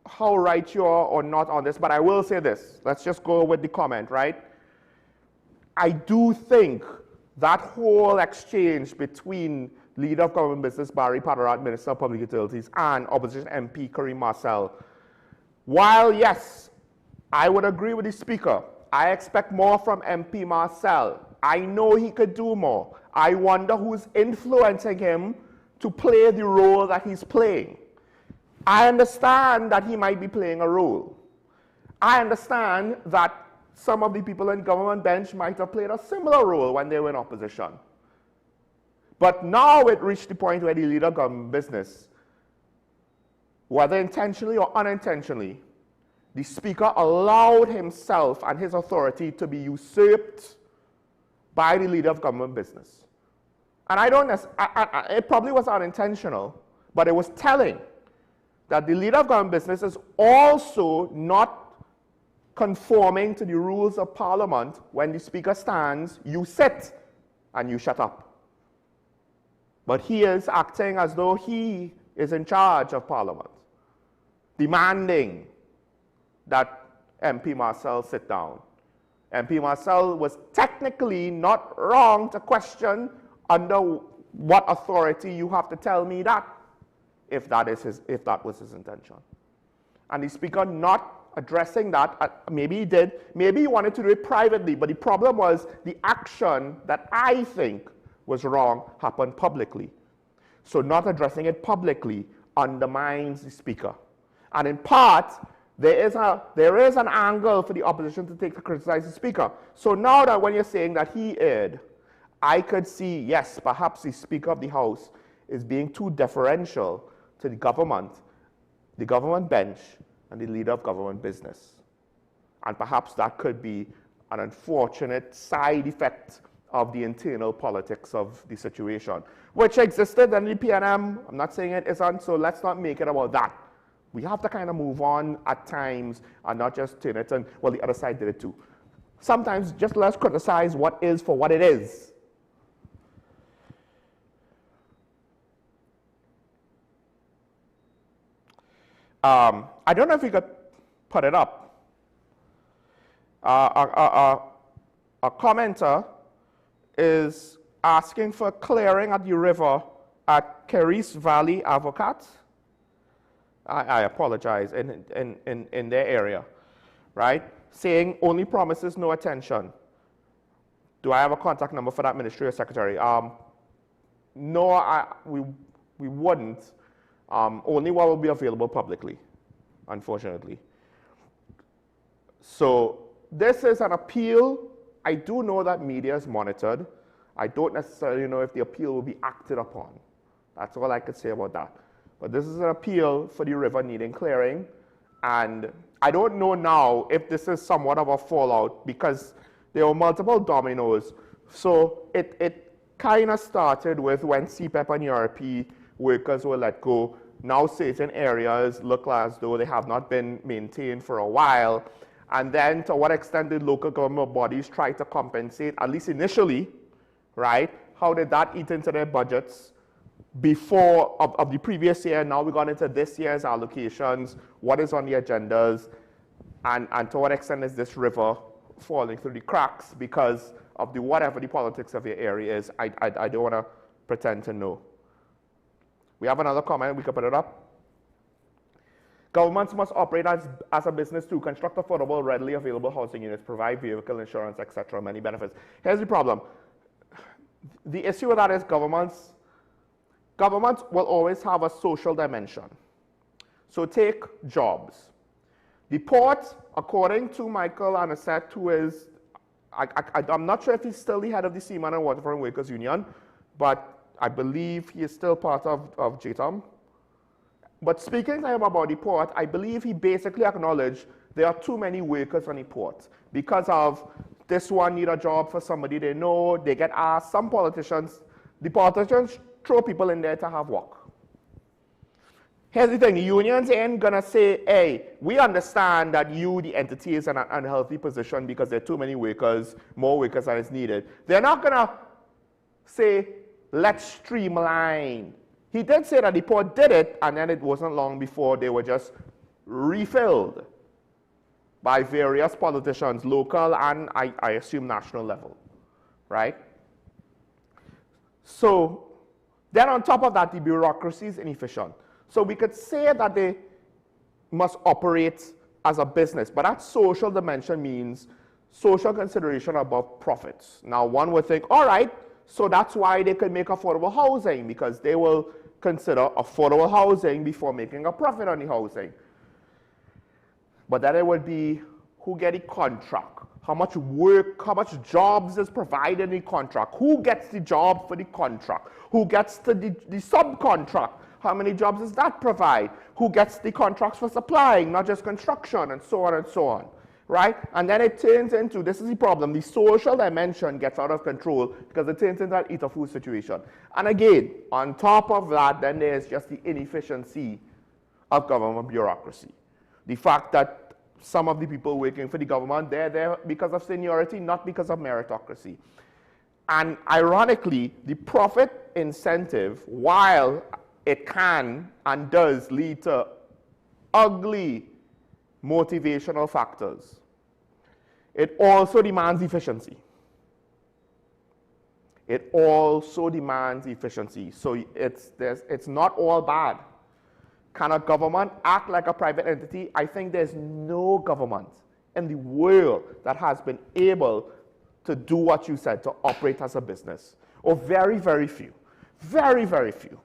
how right you are or not on this, but I will say this. Let's just go with the comment, right? I do think that whole exchange between Leader of Government Business Barry Padarat, Minister of Public Utilities, and Opposition MP Kareem Marcel, while yes, I would agree with the speaker, I expect more from MP Marcel. I know he could do more. I wonder who's influencing him to play the role that he's playing. I understand that he might be playing a role. I understand that some of the people in government bench might have played a similar role when they were in opposition. But now it reached the point where the Leader of Government Business, whether intentionally or unintentionally, the speaker allowed himself and his authority to be usurped by the Leader of Government Business. And it probably was unintentional, but it was telling that the Leader of Government Business is also not conforming to the rules of Parliament. When the speaker stands, you sit and you shut up. But he is acting as though he is in charge of Parliament, demanding that MP Marcel sit down. MP Marcel was technically not wrong to question under what authority you have to tell me that, if that was his intention. And the speaker not addressing that, maybe he did, maybe he wanted to do it privately, but the problem was the action that I think was wrong happened publicly. So not addressing it publicly undermines the speaker. And in part, there is an angle for the opposition to take to criticize the speaker. So now that when you're saying that he erred, I could see, yes, perhaps the Speaker of the House is being too deferential to the government bench, and the Leader of Government Business. And perhaps that could be an unfortunate side effect of the internal politics of the situation, which existed in the PNM. I'm not saying it isn't, so let's not make it about that. We have to kind of move on at times and not just turn it and, well, the other side did it too. Sometimes just let's criticize what is for what it is. I don't know if we could put it up. A commenter is asking for clearing at the river at Keris Valley Avocat. I apologize, in their area, right? Saying only promises, no attention. Do I have a contact number for that ministry or secretary? No, we wouldn't. Only what will be available publicly, unfortunately. So this is an appeal. I do know that media is monitored. I don't necessarily know if the appeal will be acted upon. That's all I could say about that. But this is an appeal for the river needing clearing. And I don't know now if this is somewhat of a fallout because there were multiple dominoes. So it kind of started with when CPEP and ERP workers were let go. Now certain areas look as though they have not been maintained for a while. And then to what extent did local government bodies try to compensate, at least initially, right? How did that eat into their budgets before of the previous year? Now we got into this year's allocations. What is on the agendas? And to what extent is this river falling through the cracks because of whatever the politics of your area is? I don't want to pretend to know. We have another comment. We can put it up. Governments must operate as a business to construct affordable, readily available housing units, provide vehicle insurance, etc., many benefits. Here's the problem. The issue with that is governments will always have a social dimension. So take jobs. The port, according to Michael Anisette, who is, I'm not sure if he's still the head of the Seaman and Waterfront Workers Union, but I believe he is still part of JTOM. But speaking to him about the port, I believe he basically acknowledged there are too many workers on the port because of this one need a job for somebody they know, they get asked. The politicians throw people in there to have work. Here's the thing, the unions ain't gonna say, hey, we understand that you, the entity, is in an unhealthy position because there are too many workers, more workers than is needed. They're not gonna say, let's streamline. He did say that the port did it, and then it wasn't long before they were just refilled by various politicians, local and I assume national level, right? So then on top of that, the bureaucracy is inefficient. So we could say that they must operate as a business, but that social dimension means social consideration above profits. Now one would think, all right, so that's why they could make affordable housing, because they will consider affordable housing before making a profit on the housing. But then it would be who get the contract, how much work, how much jobs is provided in the contract, who gets the job for the contract, who gets the subcontract, how many jobs does that provide, who gets the contracts for supplying, not just construction, and so on, right? And then it turns into, this is the problem, the social dimension gets out of control because it turns into that eat or food situation. And again, on top of that, then there's just the inefficiency of government bureaucracy. The fact that some of the people working for the government, they're there because of seniority, not because of meritocracy. And ironically, the profit incentive, while it can and does lead to ugly motivational factors, it also demands efficiency. It also demands efficiency. So it's not all bad. Can a government act like a private entity? I think there's no government in the world that has been able to do what you said, to operate as a business. Or very, very few. Very, very few.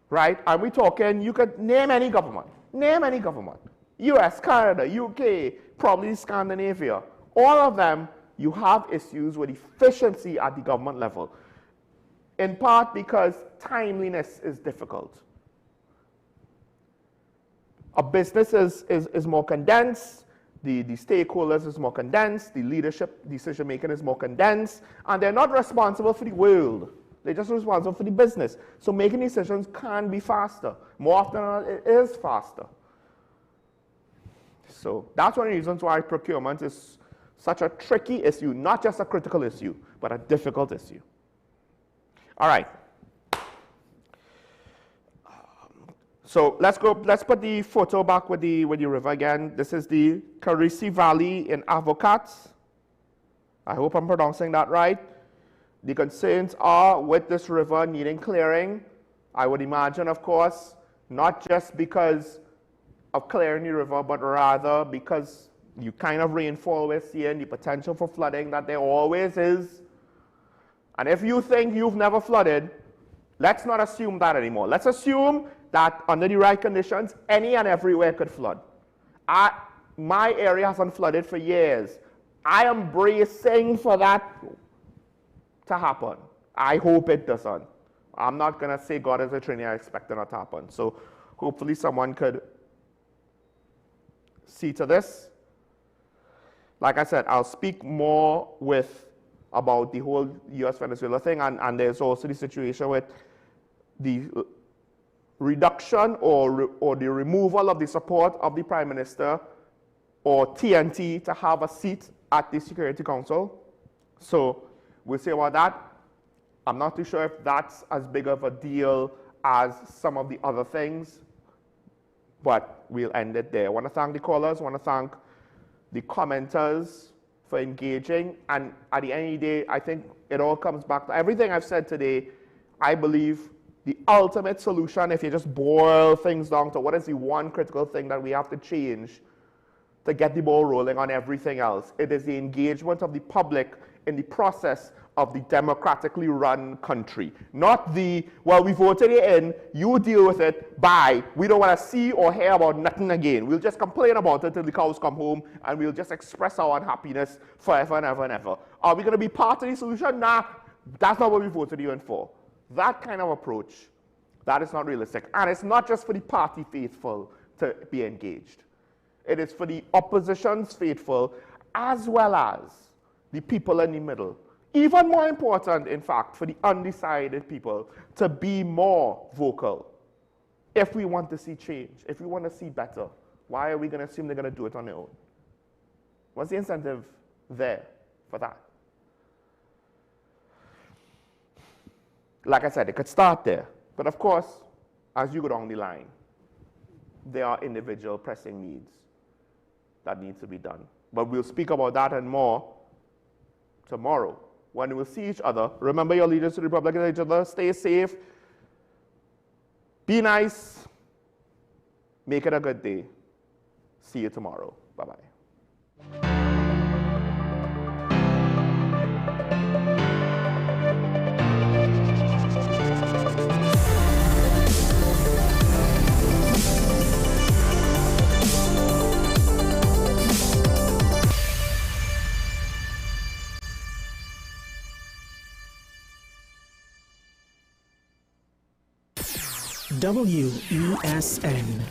Right? Are we talking, you could name any government. Name any government. US, Canada, UK, probably Scandinavia. All of them, you have issues with efficiency at the government level. In part because timeliness is difficult. A business is more condensed, the stakeholders is more condensed, the leadership decision making is more condensed, and they're not responsible for the world. They're just responsible for the business. So making decisions can be faster. More often than not, it is faster. So that's one of the reasons why procurement is such a tricky issue, not just a critical issue, but a difficult issue. All right. So let's put the photo back with the river again. This is the Carisi Valley in Avocat. I hope I'm pronouncing that right. The concerns are with this river needing clearing. I would imagine, of course, not just because of clearing the river, but rather because you kind of rainfall we're seeing, the potential for flooding that there always is. And if you think you've never flooded, let's not assume that anymore. Let's assume that under the right conditions, any and everywhere could flood. My area hasn't flooded for years. I am bracing for that to happen. I hope it doesn't. I'm not going to say God is a trainee, I expect it not to happen. So hopefully someone could see to this. Like I said, I'll speak more about the whole US-Venezuela thing, and there's also the situation with the reduction or the removal of the support of the Prime Minister or TNT to have a seat at the Security Council. So we'll see about that. I'm not too sure if that's as big of a deal as some of the other things, but we'll end it there. I want to thank the callers. I want to thank the commenters for engaging. And at the end of the day, I think it all comes back to everything I've said today. I believe the ultimate solution, if you just boil things down to what is the one critical thing that we have to change to get the ball rolling on everything else, it is the engagement of the public in the process of the democratically run country. Not the, well, we voted you in, you deal with it, bye. We don't want to see or hear about nothing again. We'll just complain about it till the cows come home, and we'll just express our unhappiness forever and ever and ever. Are we going to be part of the solution? Nah, that's not what we voted you in for. That kind of approach, that is not realistic. And it's not just for the party faithful to be engaged. It is for the opposition's faithful as well as the people in the middle. Even more important, in fact, for the undecided people to be more vocal. If we want to see change, if we want to see better, why are we going to assume they're going to do it on their own? What's the incentive there for that? Like I said, it could start there. But of course, as you go down the line, there are individual pressing needs that need to be done. But we'll speak about that and more tomorrow when we'll see each other. Remember your allegiance to the Republic and each other. Stay safe. Be nice. Make it a good day. See you tomorrow. Bye-bye.
WESN